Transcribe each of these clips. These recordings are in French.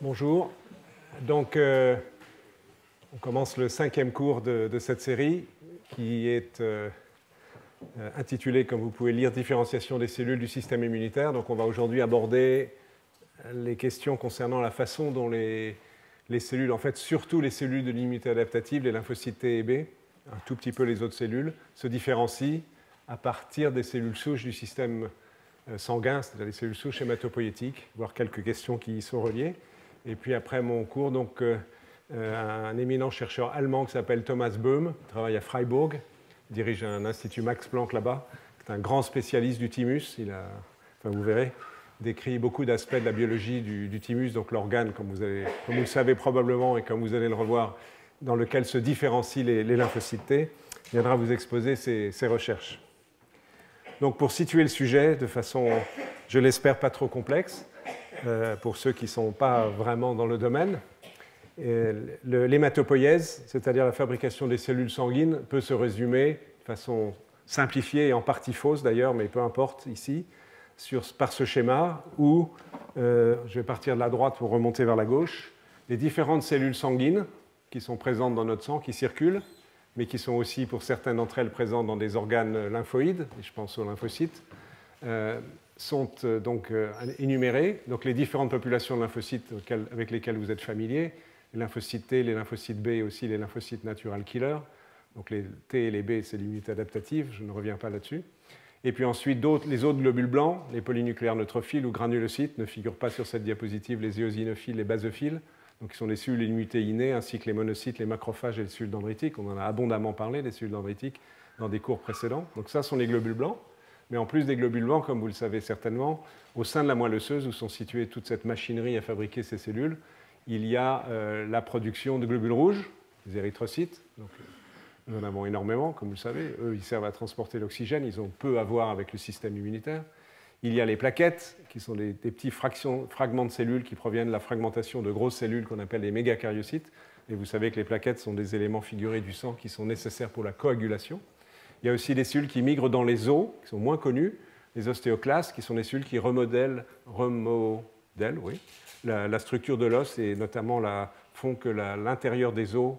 Bonjour. Donc, on commence le 5e cours de cette série qui est intitulé, comme vous pouvez lire, Différenciation des cellules du système immunitaire. Donc, on va aujourd'hui aborder les questions concernant la façon dont les cellules, en fait, surtout les cellules de l'immunité adaptative, les lymphocytes T et B, un tout petit peu les autres cellules, se différencient à partir des cellules souches du système sanguin, c'est-à-dire les cellules souches hématopoïétiques, voire quelques questions qui y sont reliées. Et puis après mon cours, donc, un éminent chercheur allemand qui s'appelle Thomas Böhm, travaille à Freiburg, dirige un institut Max Planck là-bas, c'est un grand spécialiste du thymus. Il a, enfin, vous verrez, décrit beaucoup d'aspects de la biologie du thymus, donc l'organe, comme vous le savez probablement et comme vous allez le revoir, dans lequel se différencient les lymphocytes T. Il viendra vous exposer ses recherches. Donc pour situer le sujet de façon, je l'espère, pas trop complexe, pour ceux qui ne sont pas vraiment dans le domaine, l'hématopoïèse, c'est-à-dire la fabrication des cellules sanguines, peut se résumer de façon simplifiée et en partie fausse d'ailleurs, mais peu importe ici, par ce schéma où, je vais partir de la droite pour remonter vers la gauche, les différentes cellules sanguines qui sont présentes dans notre sang, qui circulent, mais qui sont aussi, pour certaines d'entre elles, présentes dans des organes lymphoïdes, et je pense aux lymphocytes, sont donc énumérées. Donc les différentes populations de lymphocytes avec lesquelles vous êtes familiers, les lymphocytes T, les lymphocytes B et aussi les lymphocytes natural killers. Donc les T et les B, c'est l'immunité adaptative, je ne reviens pas là-dessus. Et puis ensuite, les autres globules blancs, les polynucléaires neutrophiles ou granulocytes, ne figurent pas sur cette diapositive, les éosinophiles, les basophiles, donc qui sont des cellules d'immunité innée, ainsi que les monocytes, les macrophages et les cellules dendritiques. On en a abondamment parlé, des cellules dendritiques, dans des cours précédents. Donc ça sont les globules blancs. Mais en plus des globules blancs, comme vous le savez certainement, au sein de la moelle osseuse, où sont situées toute cette machinerie à fabriquer ces cellules, il y a la production de globules rouges, les érythrocytes. Donc, nous en avons énormément, comme vous le savez. Eux, ils servent à transporter l'oxygène. Ils ont peu à voir avec le système immunitaire. Il y a les plaquettes, qui sont des petits fragments de cellules qui proviennent de la fragmentation de grosses cellules qu'on appelle les mégakaryocytes. Et vous savez que les plaquettes sont des éléments figurés du sang qui sont nécessaires pour la coagulation. Il y a aussi des cellules qui migrent dans les os, qui sont moins connues, les ostéoclastes, qui sont des cellules qui remodèlent la structure de l'os et notamment font que l'intérieur des os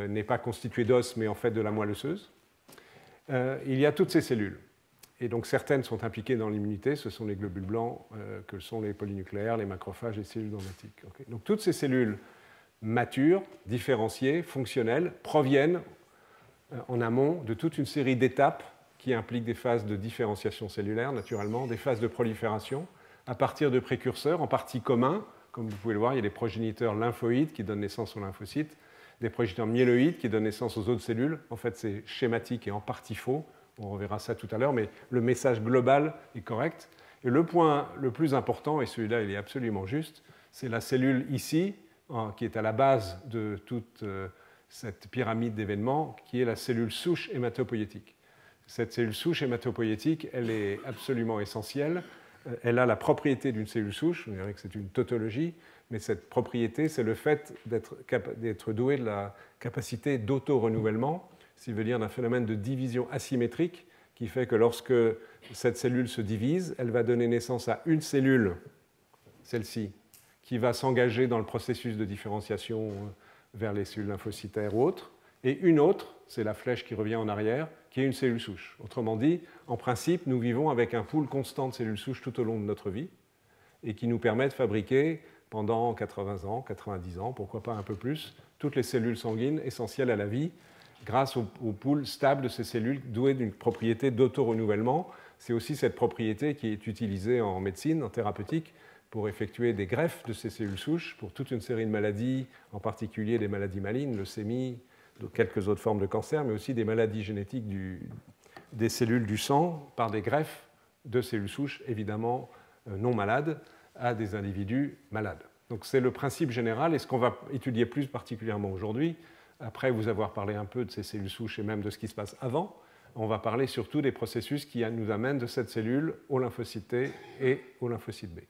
n'est pas constitué d'os, mais en fait de la moelle osseuse. Il y a toutes ces cellules. Et donc certaines sont impliquées dans l'immunité, ce sont les globules blancs, que sont les polynucléaires, les macrophages et les cellules dendritiques. Okay. Donc toutes ces cellules matures, différenciées, fonctionnelles, proviennent en amont de toute une série d'étapes qui impliquent des phases de différenciation cellulaire, naturellement, des phases de prolifération, à partir de précurseurs, en partie communs. Comme vous pouvez le voir, il y a des progéniteurs lymphoïdes qui donnent naissance aux lymphocytes, des progéniteurs myéloïdes qui donnent naissance aux autres cellules. En fait, c'est schématique et en partie faux. On reverra ça tout à l'heure, mais le message global est correct. Et le point le plus important, et celui-là, il est absolument juste, c'est la cellule ici, qui est à la base de toute cette pyramide d'événements, qui est la cellule souche hématopoïétique. Cette cellule souche hématopoïétique, elle est absolument essentielle. Elle a la propriété d'une cellule souche, on dirait que c'est une tautologie, mais cette propriété, c'est le fait d'être doué de la capacité d'auto-renouvellement, ce qui veut dire d'un phénomène de division asymétrique, qui fait que lorsque cette cellule se divise, elle va donner naissance à une cellule, celle-ci, qui va s'engager dans le processus de différenciation vers les cellules lymphocytaires ou autres, et une autre, c'est la flèche qui revient en arrière, qui est une cellule souche. Autrement dit, en principe, nous vivons avec un pool constant de cellules souches tout au long de notre vie, et qui nous permet de fabriquer, pendant 80 ans, 90 ans, pourquoi pas un peu plus, toutes les cellules sanguines essentielles à la vie, grâce au pool stable de ces cellules douées d'une propriété d'auto-renouvellement. C'est aussi cette propriété qui est utilisée en médecine, en thérapeutique, pour effectuer des greffes de ces cellules souches pour toute une série de maladies, en particulier des maladies malignes, leucémie, quelques autres formes de cancer, mais aussi des maladies génétiques des cellules du sang par des greffes de cellules souches, évidemment non malades, à des individus malades. Donc c'est le principe général, et ce qu'on va étudier plus particulièrement aujourd'hui, après vous avoir parlé un peu de ces cellules souches et même de ce qui se passe avant, on va parler surtout des processus qui nous amènent de cette cellule aux lymphocytes T et aux lymphocytes B.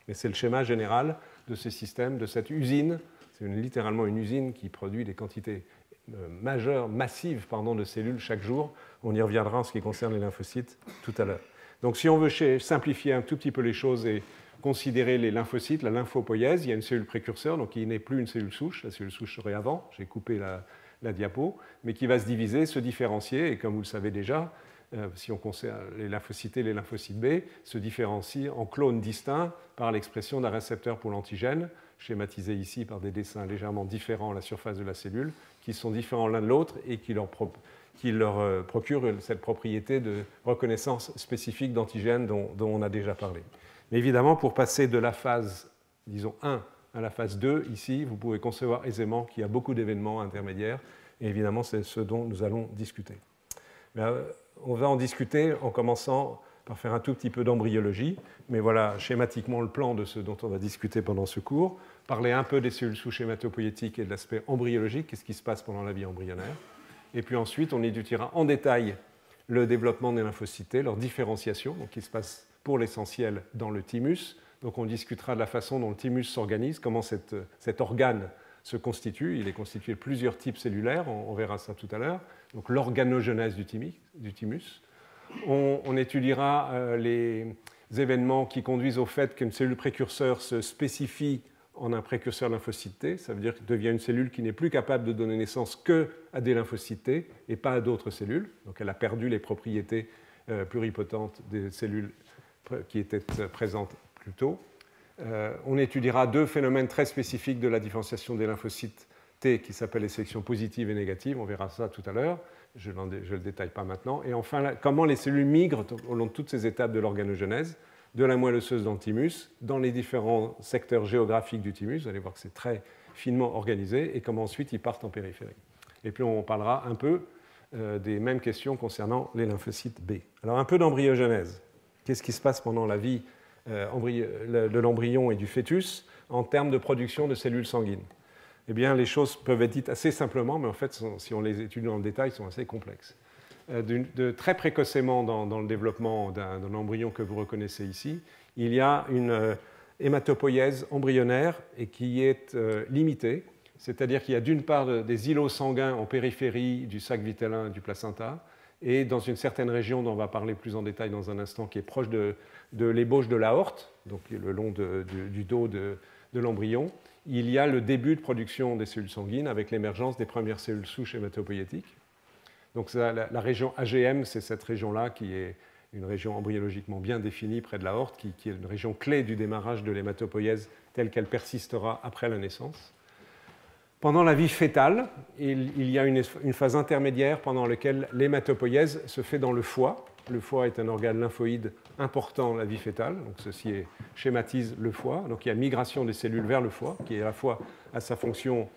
Mais c'est le schéma général de ce système, de cette usine. C'est littéralement une usine qui produit des quantités massives de cellules chaque jour. On y reviendra en ce qui concerne les lymphocytes tout à l'heure. Donc si on veut simplifier un tout petit peu les choses et considérer les lymphocytes, la lymphopoïèse. Il y a une cellule précurseur, donc qui n'est plus une cellule souche. La cellule souche serait avant, j'ai coupé la diapo, mais qui va se diviser, se différencier, et comme vous le savez déjà, si on considère les lymphocytes A et les lymphocytes B, se différencient en clones distincts par l'expression d'un récepteur pour l'antigène, schématisé ici par des dessins légèrement différents à la surface de la cellule, qui sont différents l'un de l'autre et qui leur procurent cette propriété de reconnaissance spécifique d'antigènes dont on a déjà parlé. Mais évidemment, pour passer de la phase, disons 1 à la phase 2, ici, vous pouvez concevoir aisément qu'il y a beaucoup d'événements intermédiaires, et évidemment, c'est ce dont nous allons discuter. On va en discuter en commençant par faire un tout petit peu d'embryologie, mais voilà schématiquement le plan de ce dont on va discuter pendant ce cours, parler un peu des cellules souches hématopoïétiques et de l'aspect embryologique, qu'est-ce qui se passe pendant la vie embryonnaire, et puis ensuite on étudiera en détail le développement des lymphocytes, leur différenciation, donc qui se passe pour l'essentiel dans le thymus, donc on discutera de la façon dont le thymus s'organise, comment cet organe se constitue. Il est constitué de plusieurs types cellulaires, on verra ça tout à l'heure. Donc l'organogenèse du thymus. On étudiera les événements qui conduisent au fait qu'une cellule précurseur se spécifie en un précurseur lymphocyte T. Ça veut dire qu'elle devient une cellule qui n'est plus capable de donner naissance qu'à des lymphocytes T et pas à d'autres cellules. Donc elle a perdu les propriétés pluripotentes des cellules qui étaient présentes plus tôt. On étudiera deux phénomènes très spécifiques de la différenciation des lymphocytes T qui s'appellent les sélections positives et négatives. On verra ça tout à l'heure. Je ne le détaille pas maintenant. Et enfin, comment les cellules migrent au long de toutes ces étapes de l'organogenèse, de la moelle osseuse dans le thymus, dans les différents secteurs géographiques du thymus. Vous allez voir que c'est très finement organisé, et comment ensuite ils partent en périphérie. Et puis on parlera un peu des mêmes questions concernant les lymphocytes B. Alors un peu d'embryogenèse. Qu'est-ce qui se passe pendant la vie de l'embryon et du fœtus en termes de production de cellules sanguines? Eh bien, les choses peuvent être dites assez simplement, mais en fait, si on les étudie dans le détail, sont assez complexes. Très précocement dans le développement d'un embryon que vous reconnaissez ici, il y a une hématopoïèse embryonnaire et qui est limitée, c'est-à-dire qu'il y a d'une part des îlots sanguins en périphérie du sac vitellin et du placenta, et dans une certaine région dont on va parler plus en détail dans un instant, qui est proche de l'ébauche de l'aorte, donc le long du dos de l'embryon, il y a le début de production des cellules sanguines avec l'émergence des premières cellules souches hématopoïétiques. Donc la région AGM, c'est cette région-là qui est une région embryologiquement bien définie près de l'aorte, qui est une région clé du démarrage de l'hématopoïèse telle qu'elle persistera après la naissance. Pendant la vie fœtale, il y a une phase intermédiaire pendant laquelle l'hématopoïèse se fait dans le foie. Le foie est un organe lymphoïde important dans la vie fœtale, donc ceci schématise le foie. Donc il y a migration des cellules vers le foie, qui est à la fois à ses fonctions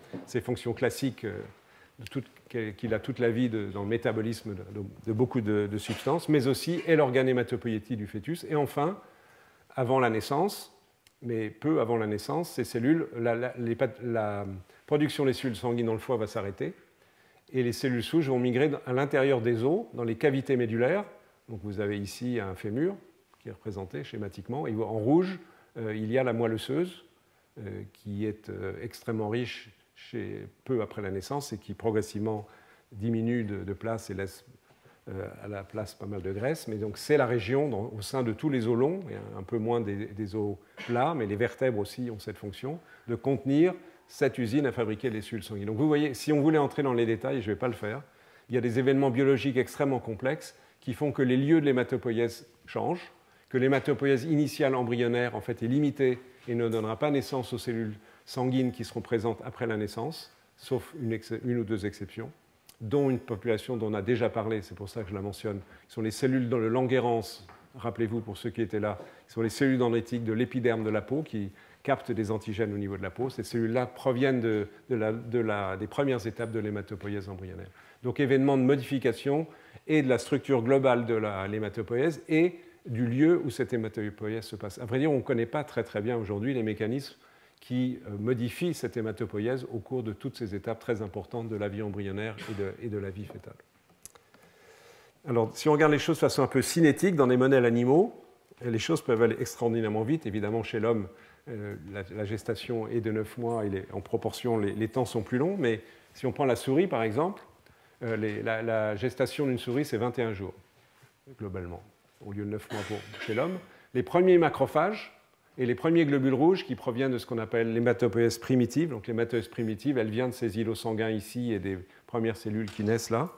classiques qu'il a toute la vie dans le métabolisme de beaucoup de substances, mais aussi est l'organe hématopoïétique du fœtus. Et enfin, avant la naissance, mais peu avant la naissance, ces cellules, la production des cellules sanguines dans le foie va s'arrêter et les cellules souches vont migrer à l'intérieur des os, dans les cavités médulaires. Donc vous avez ici un fémur qui est représenté schématiquement. Et en rouge, il y a la moelle osseuse qui est extrêmement riche peu après la naissance et qui progressivement diminue de place et laisse à la place pas mal de graisse. Mais donc c'est la région au sein de tous les os longs, et un peu moins des os plats, mais les vertèbres aussi ont cette fonction de contenir cette usine à fabriquer les cellules sanguines. Donc vous voyez, si on voulait entrer dans les détails, je ne vais pas le faire, il y a des événements biologiques extrêmement complexes qui font que les lieux de l'hématopoïèse changent, que l'hématopoïèse initiale embryonnaire en fait est limitée et ne donnera pas naissance aux cellules sanguines qui seront présentes après la naissance, sauf une ou deux exceptions, dont une population dont on a déjà parlé, c'est pour ça que je la mentionne, qui sont les cellules dans le Langerhans, rappelez-vous pour ceux qui étaient là, qui sont les cellules dendritiques de l'épiderme de la peau qui captent des antigènes au niveau de la peau. Ces cellules-là proviennent des premières étapes de l'hématopoïèse embryonnaire. Donc événement de modification et de la structure globale de l'hématopoïèse et du lieu où cette hématopoïèse se passe. À vrai dire, on ne connaît pas très bien aujourd'hui les mécanismes qui modifient cette hématopoïèse au cours de toutes ces étapes très importantes de la vie embryonnaire et de la vie fœtale. Alors, si on regarde les choses de façon un peu cinétique dans des modèles animaux, les choses peuvent aller extraordinairement vite. Évidemment, chez l'homme, la gestation est de 9 mois, en proportion, les temps sont plus longs, mais si on prend la souris, par exemple, la gestation d'une souris, c'est 21 jours, globalement, au lieu de 9 mois chez l'homme. Les premiers macrophages, et les premiers globules rouges qui proviennent de ce qu'on appelle l'hématopoïèse primitive. Donc l'hématopoïèse primitive, elle vient de ces îlots sanguins ici et des premières cellules qui naissent là.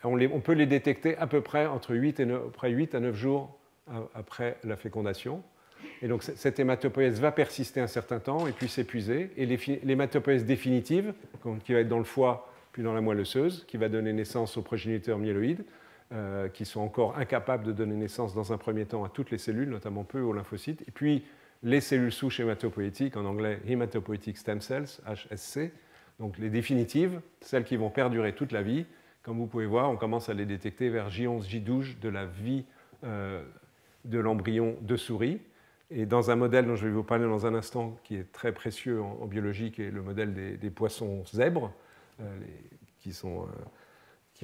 On peut les détecter à peu près entre 8 à 9 jours après la fécondation. Et donc cette hématopoïèse va persister un certain temps et puis s'épuiser. Et l'hématopoïèse définitive, qui va être dans le foie puis dans la moelle osseuse, qui va donner naissance aux progéniteurs myéloïdes, qui sont encore incapables de donner naissance dans un premier temps à toutes les cellules, notamment peu aux lymphocytes. Et puis les cellules souches hématopoïétiques, en anglais Hematopoietic Stem Cells, HSC, donc les définitives, celles qui vont perdurer toute la vie. Comme vous pouvez voir, on commence à les détecter vers J11, J12 de la vie de l'embryon de souris. Et dans un modèle dont je vais vous parler dans un instant, qui est très précieux en biologie, qui est le modèle des poissons zèbres, qui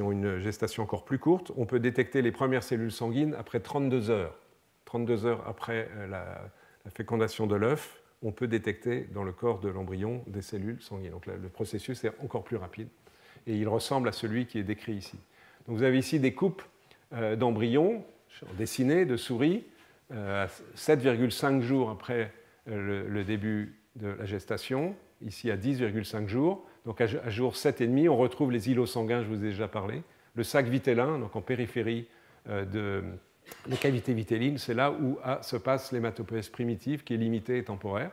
ont une gestation encore plus courte, on peut détecter les premières cellules sanguines après 32 heures. 32 heures après la fécondation de l'œuf, on peut détecter dans le corps de l'embryon des cellules sanguines. Donc le processus est encore plus rapide. Et il ressemble à celui qui est décrit ici. Donc vous avez ici des coupes d'embryons dessinés de souris, 7,5 jours après le début de la gestation, ici à 10,5 jours. Donc à jour 7,5, on retrouve les îlots sanguins, je vous ai déjà parlé. Le sac vitellin, donc en périphérie des cavités vitellines, c'est là où se passe l'hématopoïèse primitive, qui est limitée et temporaire.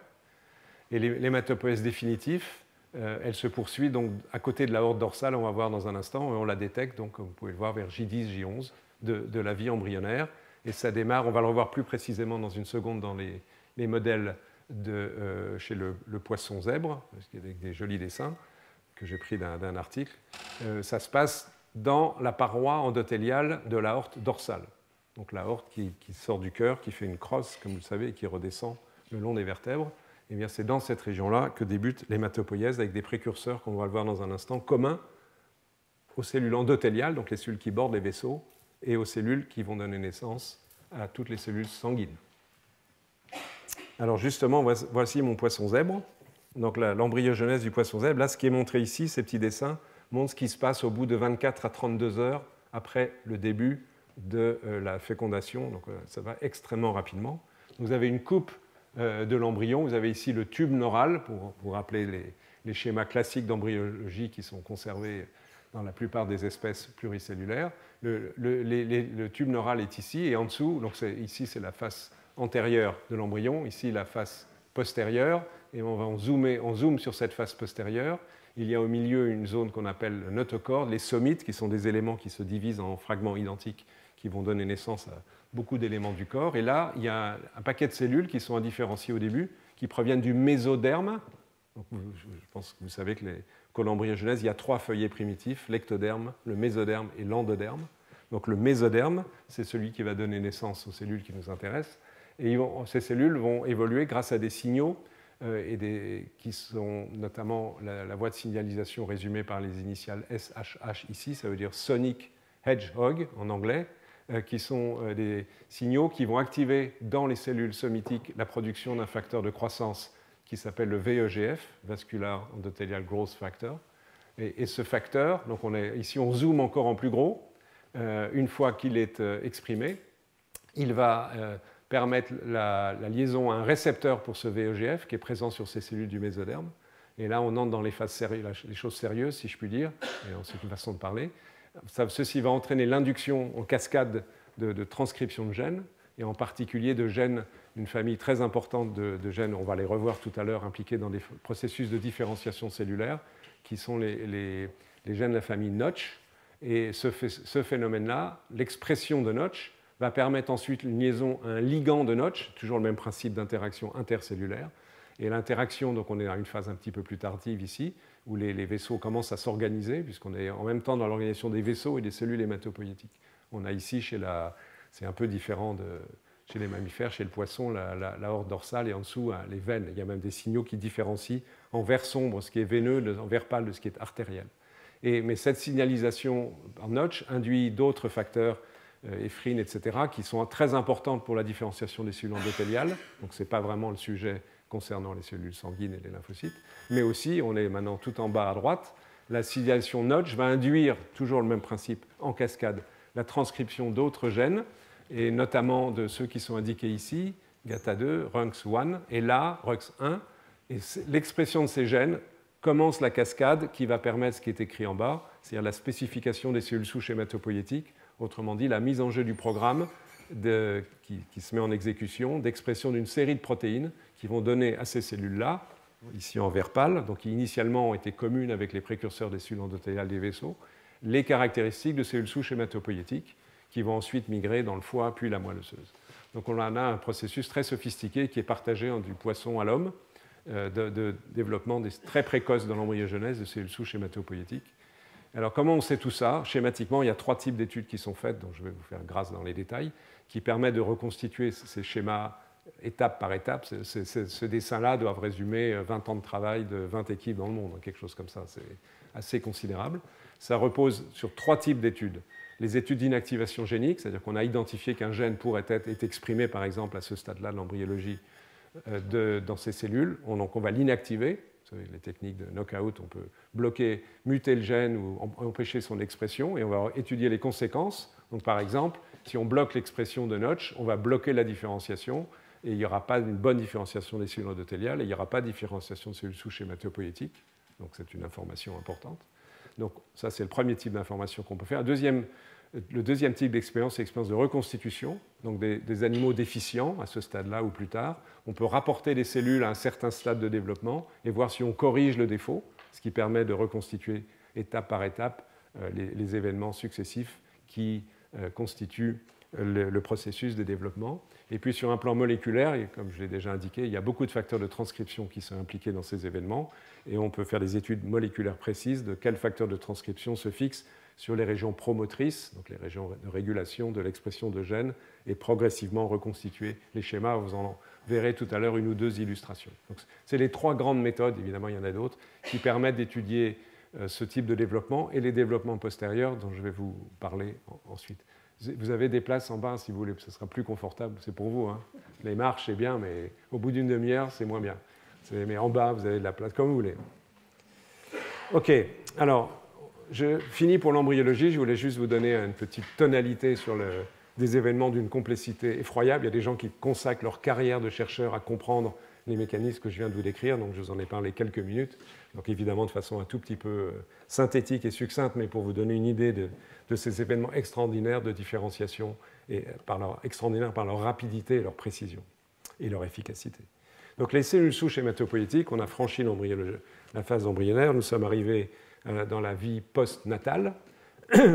Et l'hématopoïèse définitif, elle se poursuit donc à côté de la aorte dorsale, on va voir dans un instant, et on la détecte, donc, comme vous pouvez le voir, vers J10, J11 de la vie embryonnaire. Et ça démarre, on va le revoir plus précisément dans une seconde dans les modèles chez le poisson zèbre, avec des jolis dessins que j'ai pris d'un article. Ça se passe dans la paroi endothéliale de l'aorte dorsale. Donc l'aorte qui sort du cœur, qui fait une crosse, comme vous le savez, et qui redescend le long des vertèbres. Et bien c'est dans cette région-là que débute l'hématopoïèse avec des précurseurs, qu'on va le voir dans un instant, communs aux cellules endothéliales, donc les cellules qui bordent les vaisseaux, et aux cellules qui vont donner naissance à toutes les cellules sanguines. Alors justement, voici mon poisson zèbre. Donc l'embryogenèse du poisson zèbre. Là, ce qui est montré ici, ces petits dessins, montrent ce qui se passe au bout de 24 à 32 heures après le début de la fécondation. Donc ça va extrêmement rapidement. Vous avez une coupe de l'embryon. Vous avez ici le tube neural, pour vous rappeler les schémas classiques d'embryologie qui sont conservés dans la plupart des espèces pluricellulaires. Le tube neural est ici, et en dessous, donc ici c'est la face antérieure de l'embryon, ici la face postérieure, et on zoome sur cette face postérieure. Il y a au milieu une zone qu'on appelle le notochord, les somites, qui sont des éléments qui se divisent en fragments identiques, qui vont donner naissance à beaucoup d'éléments du corps. Et là, il y a un paquet de cellules qui sont indifférenciées au début, qui proviennent du mésoderme. Donc, je pense que vous savez qu'au l'embryogenèse, il y a 3 feuillets primitifs, l'ectoderme, le mésoderme et l'endoderme. Donc le mésoderme, c'est celui qui va donner naissance aux cellules qui nous intéressent. Et ces cellules vont évoluer grâce à des signaux qui sont notamment la voie de signalisation résumée par les initiales SHH ici, ça veut dire Sonic Hedgehog en anglais, qui sont des signaux qui vont activer dans les cellules somitiques la production d'un facteur de croissance qui s'appelle le VEGF, Vascular Endothelial Growth Factor. Et ce facteur, donc ici on zoome encore en plus gros, une fois qu'il est exprimé, il va permettre la liaison à un récepteur pour ce VEGF qui est présent sur ces cellules du mésoderme. Et là, on entre dans les choses sérieuses, si je puis dire, et c'est une façon de parler. Ceci va entraîner l'induction en cascade de transcription de gènes, et en particulier de gènes d'une famille très importante de gènes, on va les revoir tout à l'heure, impliqués dans des processus de différenciation cellulaire, qui sont les gènes de la famille Notch. Et ce phénomène-là, l'expression de Notch, va permettre ensuite une liaison à un ligand de Notch, toujours le même principe d'interaction intercellulaire. Et l'interaction, donc on est à une phase un petit peu plus tardive ici, où les vaisseaux commencent à s'organiser, puisqu'on est en même temps dans l'organisation des vaisseaux et des cellules hématopoïétiques. On a ici, c'est un peu différent chez les mammifères, chez le poisson, la aorte dorsale, et en dessous, les veines. Il y a même des signaux qui différencient en vert sombre ce qui est veineux, en vert pâle de ce qui est artériel. Mais cette signalisation en Notch induit d'autres facteurs, éphrine, etc., qui sont très importantes pour la différenciation des cellules endothéliales. Donc ce n'est pas vraiment le sujet concernant les cellules sanguines et les lymphocytes. Mais aussi, on est maintenant tout en bas à droite, la signalisation Notch va induire, toujours le même principe, en cascade, la transcription d'autres gènes, et notamment de ceux qui sont indiqués ici, GATA2, RUNX1, et là, RUX1, et l'expression de ces gènes commence la cascade qui va permettre ce qui est écrit en bas, c'est-à-dire la spécification des cellules souches hématopoïétiques, autrement dit la mise en jeu du programme qui se met en exécution, d'expression d'une série de protéines qui vont donner à ces cellules-là, ici en vert pâle, donc qui initialement ont été communes avec les précurseurs des cellules endothéliales des vaisseaux, les caractéristiques de cellules souches hématopoïétiques qui vont ensuite migrer dans le foie puis la moelle osseuse. Donc on en a un processus très sophistiqué qui est partagé du poisson à l'homme, de développement très précoce dans l'embryogenèse de cellules souches hématopoïétiques. Alors comment on sait tout ça? Schématiquement, il y a 3 types d'études qui sont faites, dont je vais vous faire grâce dans les détails, qui permettent de reconstituer ces schémas étape par étape. Ce dessin-là doit résumer 20 ans de travail de 20 équipes dans le monde, quelque chose comme ça, c'est assez considérable. Ça repose sur 3 types d'études. Les études d'inactivation génique, c'est-à-dire qu'on a identifié qu'un gène pourrait être exprimé, par exemple, à ce stade-là de l'embryologie, dans ces cellules. Donc on va l'inactiver. Vous savez, les techniques de knockout, on peut bloquer, muter le gène ou empêcher son expression, et on va étudier les conséquences. Donc par exemple, si on bloque l'expression de Notch, on va bloquer la différenciation, et il n'y aura pas une bonne différenciation des cellules endothéliales, et il n'y aura pas de différenciation de cellules souches hématopoïétiques. Donc c'est une information importante. Donc ça, c'est le premier type d'information qu'on peut faire. Le deuxième type d'expérience, c'est l'expérience de reconstitution, donc des animaux déficients à ce stade-là ou plus tard. On peut rapporter des cellules à un certain stade de développement et voir si on corrige le défaut, ce qui permet de reconstituer étape par étape les événements successifs qui constituent le processus de développement. Et puis sur un plan moléculaire, et comme je l'ai déjà indiqué, il y a beaucoup de facteurs de transcription qui sont impliqués dans ces événements, et on peut faire des études moléculaires précises de quels facteurs de transcription se fixent sur les régions promotrices, donc les régions de régulation de l'expression de gènes, et progressivement reconstituer les schémas. Vous en verrez tout à l'heure 1 ou 2 illustrations. C'est les 3 grandes méthodes, évidemment il y en a d'autres, qui permettent d'étudier ce type de développement et les développements postérieurs dont je vais vous parler ensuite. Vous avez des places en bas si vous voulez, ce sera plus confortable, c'est pour vous. Hein. Les marches, c'est bien, mais au bout d'une demi-heure, c'est moins bien. Mais en bas, vous avez de la place, comme vous voulez. OK, alors, je finis pour l'embryologie. Je voulais juste vous donner une petite tonalité sur des événements d'une complexité effroyable. Il y a des gens qui consacrent leur carrière de chercheur à comprendre les mécanismes que je viens de vous décrire, donc je vous en ai parlé quelques minutes. Donc évidemment de façon un tout petit peu synthétique et succincte, mais pour vous donner une idée de ces événements extraordinaires de différenciation, et extraordinaires par leur rapidité et leur précision et leur efficacité. Donc les cellules souches hématopoïétiques, on a franchi la phase embryonnaire, nous sommes arrivés dans la vie post-natale.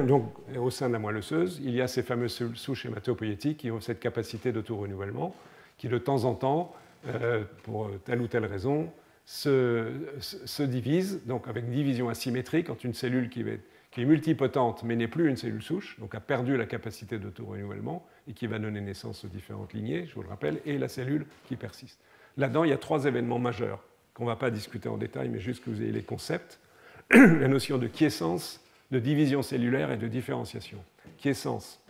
Donc, au sein de la moelle osseuse, il y a ces fameuses cellules souches hématopoïétiques qui ont cette capacité d'auto-renouvellement, qui de temps en temps, pour telle ou telle raison, se divisent, donc avec une division asymétrique entre une cellule qui est multipotente mais n'est plus une cellule souche, donc a perdu la capacité d'auto-renouvellement et qui va donner naissance aux différentes lignées, je vous le rappelle, et la cellule qui persiste. Là-dedans, il y a 3 événements majeurs qu'on ne va pas discuter en détail, mais juste que vous ayez les concepts. La notion de quiescence, de division cellulaire et de différenciation. Quiescence,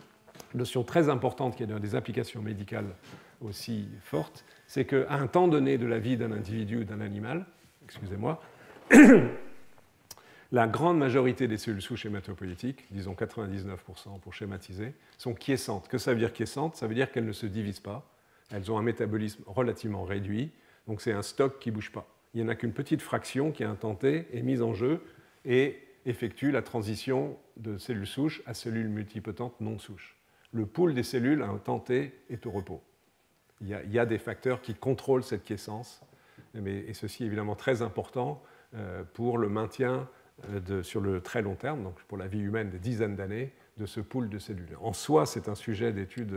notion très importante qui a des applications médicales aussi fortes, c'est qu'à un temps donné de la vie d'un individu ou d'un animal, excusez-moi, la grande majorité des cellules souches hématopoïétiques, disons 99% pour schématiser, sont quiescentes. Que ça veut dire quiescente? Ça veut dire qu'elles ne se divisent pas, elles ont un métabolisme relativement réduit, donc c'est un stock qui ne bouge pas. Il n'y en a qu'une petite fraction qui, à un temps T, est mise en jeu et effectue la transition de cellules souches à cellules multipotentes non souches. Le pool des cellules, à un temps T, est au repos. Il y a des facteurs qui contrôlent cette quiescence, et ceci est évidemment très important pour le maintien sur le très long terme, donc pour la vie humaine des dizaines d'années, de ce pool de cellules. En soi, c'est un sujet d'étude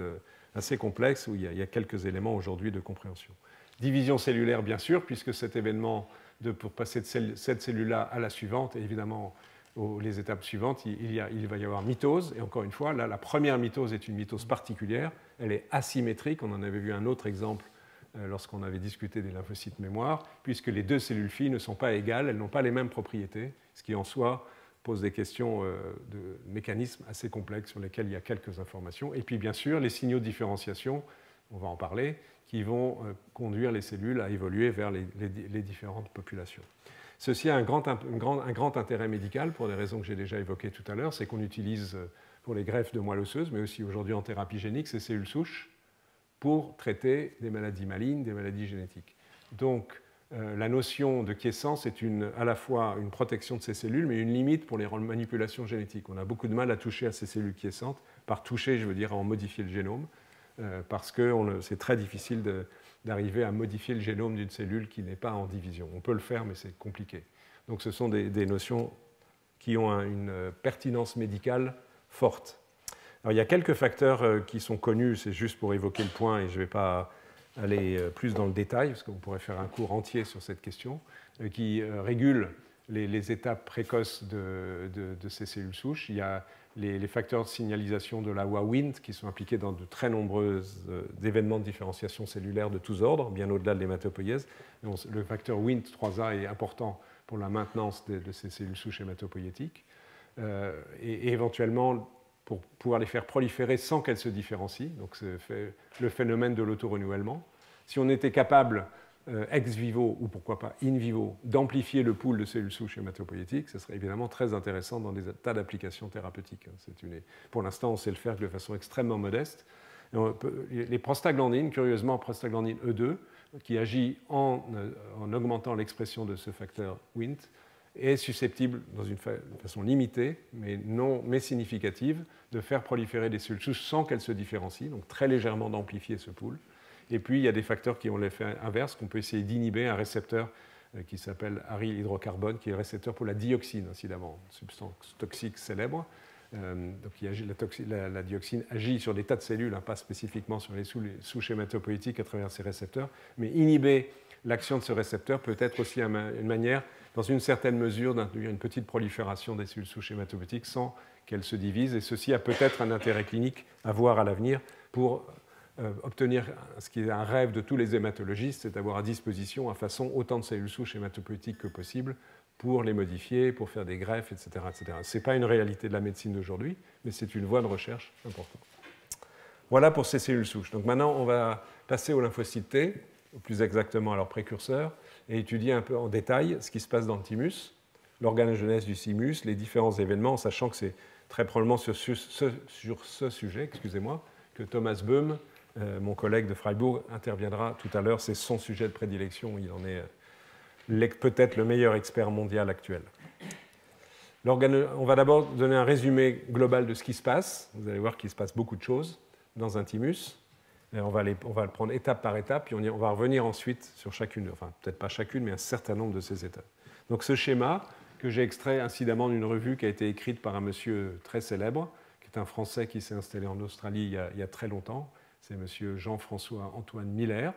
assez complexe où il y a quelques éléments aujourd'hui de compréhension. Division cellulaire, bien sûr, puisque cet événement, pour passer de cette cellule-là à la suivante, et évidemment, les étapes suivantes, il va y avoir mitose. Et encore une fois, là, la première mitose est une mitose particulière. Elle est asymétrique. On en avait vu un autre exemple lorsqu'on avait discuté des lymphocytes mémoire, puisque les 2 cellules filles ne sont pas égales, elles n'ont pas les mêmes propriétés, ce qui en soi pose des questions de mécanismes assez complexes sur lesquels il y a quelques informations. Et puis, bien sûr, les signaux de différenciation, on va en parler, qui vont conduire les cellules à évoluer vers les différentes populations. Ceci a un grand intérêt médical pour des raisons que j'ai déjà évoquées tout à l'heure, c'est qu'on utilise pour les greffes de moelle osseuse, mais aussi aujourd'hui en thérapie génique, ces cellules souches pour traiter des maladies malignes, des maladies génétiques. Donc, la notion de quiescence est à la fois une protection de ces cellules, mais une limite pour les manipulations génétiques. On a beaucoup de mal à toucher à ces cellules quiescentes. Par toucher, je veux dire en modifier le génome, parce que c'est très difficile d'arriver à modifier le génome d'une cellule qui n'est pas en division. On peut le faire, mais c'est compliqué. Donc ce sont des notions qui ont une pertinence médicale forte. Alors, il y a quelques facteurs qui sont connus, c'est juste pour évoquer le point, et je ne vais pas aller plus dans le détail, parce qu'on pourrait faire un cours entier sur cette question, qui régulent les étapes précoces de ces cellules souches. Il y a les facteurs de signalisation de la loi Wnt qui sont impliqués dans de très nombreux événements de différenciation cellulaire de tous ordres, bien au-delà de l'hématopoïèse. Le facteur Wnt3A est important pour la maintenance de ces cellules souches hématopoïétiques, et éventuellement pour pouvoir les faire proliférer sans qu'elles se différencient. Donc c'est le phénomène de l'autorenouvellement. Si on était capable, ex vivo ou pourquoi pas in vivo, d'amplifier le pool de cellules souches hématopoïétiques, ce serait évidemment très intéressant dans des tas d'applications thérapeutiques. Pour l'instant, on sait le faire de façon extrêmement modeste. Les prostaglandines, curieusement, prostaglandine E2, qui agit en augmentant l'expression de ce facteur Wnt, est susceptible, dans une façon limitée, mais significative, de faire proliférer des cellules souches sans qu'elles se différencient, donc très légèrement d'amplifier ce pool. Et puis, il y a des facteurs qui ont l'effet inverse, qu'on peut essayer d'inhiber, un récepteur qui s'appelle aryl hydrocarbone, qui est le récepteur pour la dioxine, incidemment, une substance toxique célèbre. Donc, la dioxine agit sur des tas de cellules, pas spécifiquement sur les souches hématopoïétiques à travers ces récepteurs, mais inhiber l'action de ce récepteur peut être aussi une manière, dans une certaine mesure, d'introduire une petite prolifération des cellules souches hématopoïétiques sans qu'elles se divisent. Et ceci a peut-être un intérêt clinique à voir à l'avenir pour obtenir ce qui est un rêve de tous les hématologistes, c'est d'avoir à disposition à façon autant de cellules souches hématopoïétiques que possible pour les modifier, pour faire des greffes, etc. etc. Ce n'est pas une réalité de la médecine d'aujourd'hui, mais c'est une voie de recherche importante. Voilà pour ces cellules souches. Donc maintenant, on va passer aux lymphocytes T, plus exactement à leur précurseur, et étudier un peu en détail ce qui se passe dans le thymus, l'organogenèse du thymus, les différents événements, en sachant que c'est très probablement sur ce sujet, que Thomas Böhm, mon collègue de Freiburg, interviendra tout à l'heure. C'est son sujet de prédilection, il en est peut-être le meilleur expert mondial actuel. On va d'abord donner un résumé global de ce qui se passe. Vous allez voir qu'il se passe beaucoup de choses dans un thymus. Et on va le prendre étape par étape, puis on va revenir ensuite sur chacune, enfin peut-être pas chacune, mais un certain nombre de ces étapes. Donc ce schéma, que j'ai extrait incidemment d'une revue qui a été écrite par un monsieur très célèbre, qui est un Français qui s'est installé en Australie il y a très longtemps, c'est monsieur Jean-François Antoine Miller,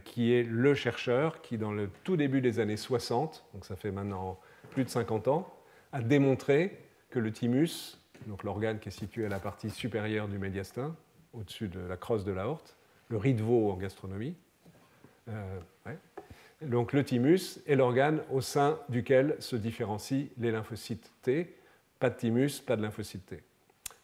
qui est le chercheur qui, dans le tout début des années 60, donc ça fait maintenant plus de 50 ans, a démontré que le thymus, donc l'organe qui est situé à la partie supérieure du médiastin, au-dessus de la crosse de l'aorte, le riz de veau en gastronomie. Donc le thymus est l'organe au sein duquel se différencient les lymphocytes T. Pas de thymus, pas de lymphocytes T.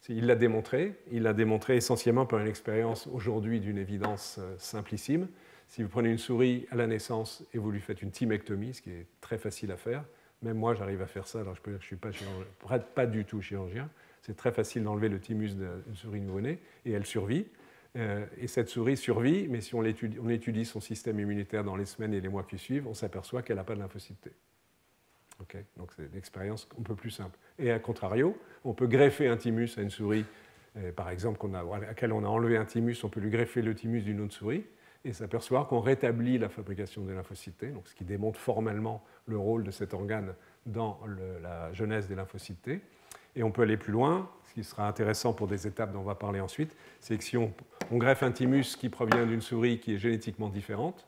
Il l'a démontré essentiellement par une expérience aujourd'hui d'une évidence simplissime. Si vous prenez une souris à la naissance et vous lui faites une thymectomie, ce qui est très facile à faire, même moi j'arrive à faire ça, alors je peux dire que je ne suis pas du tout chirurgien, c'est très facile d'enlever le thymus d'une souris nouveau-née et elle survit. Et cette souris survit, mais si on étudie son système immunitaire dans les semaines et les mois qui suivent, on s'aperçoit qu'elle n'a pas de lymphocytes T. Okay, donc c'est une expérience un peu plus simple. Et à contrario, on peut greffer un thymus à une souris, par exemple, à laquelle on a enlevé un thymus, on peut lui greffer le thymus d'une autre souris et s'apercevoir qu'on rétablit la fabrication des lymphocytes T, donc ce qui démontre formellement le rôle de cet organe dans la genèse des lymphocytes T. Et on peut aller plus loin, ce qui sera intéressant pour des étapes dont on va parler ensuite, c'est que si on greffe un thymus qui provient d'une souris qui est génétiquement différente,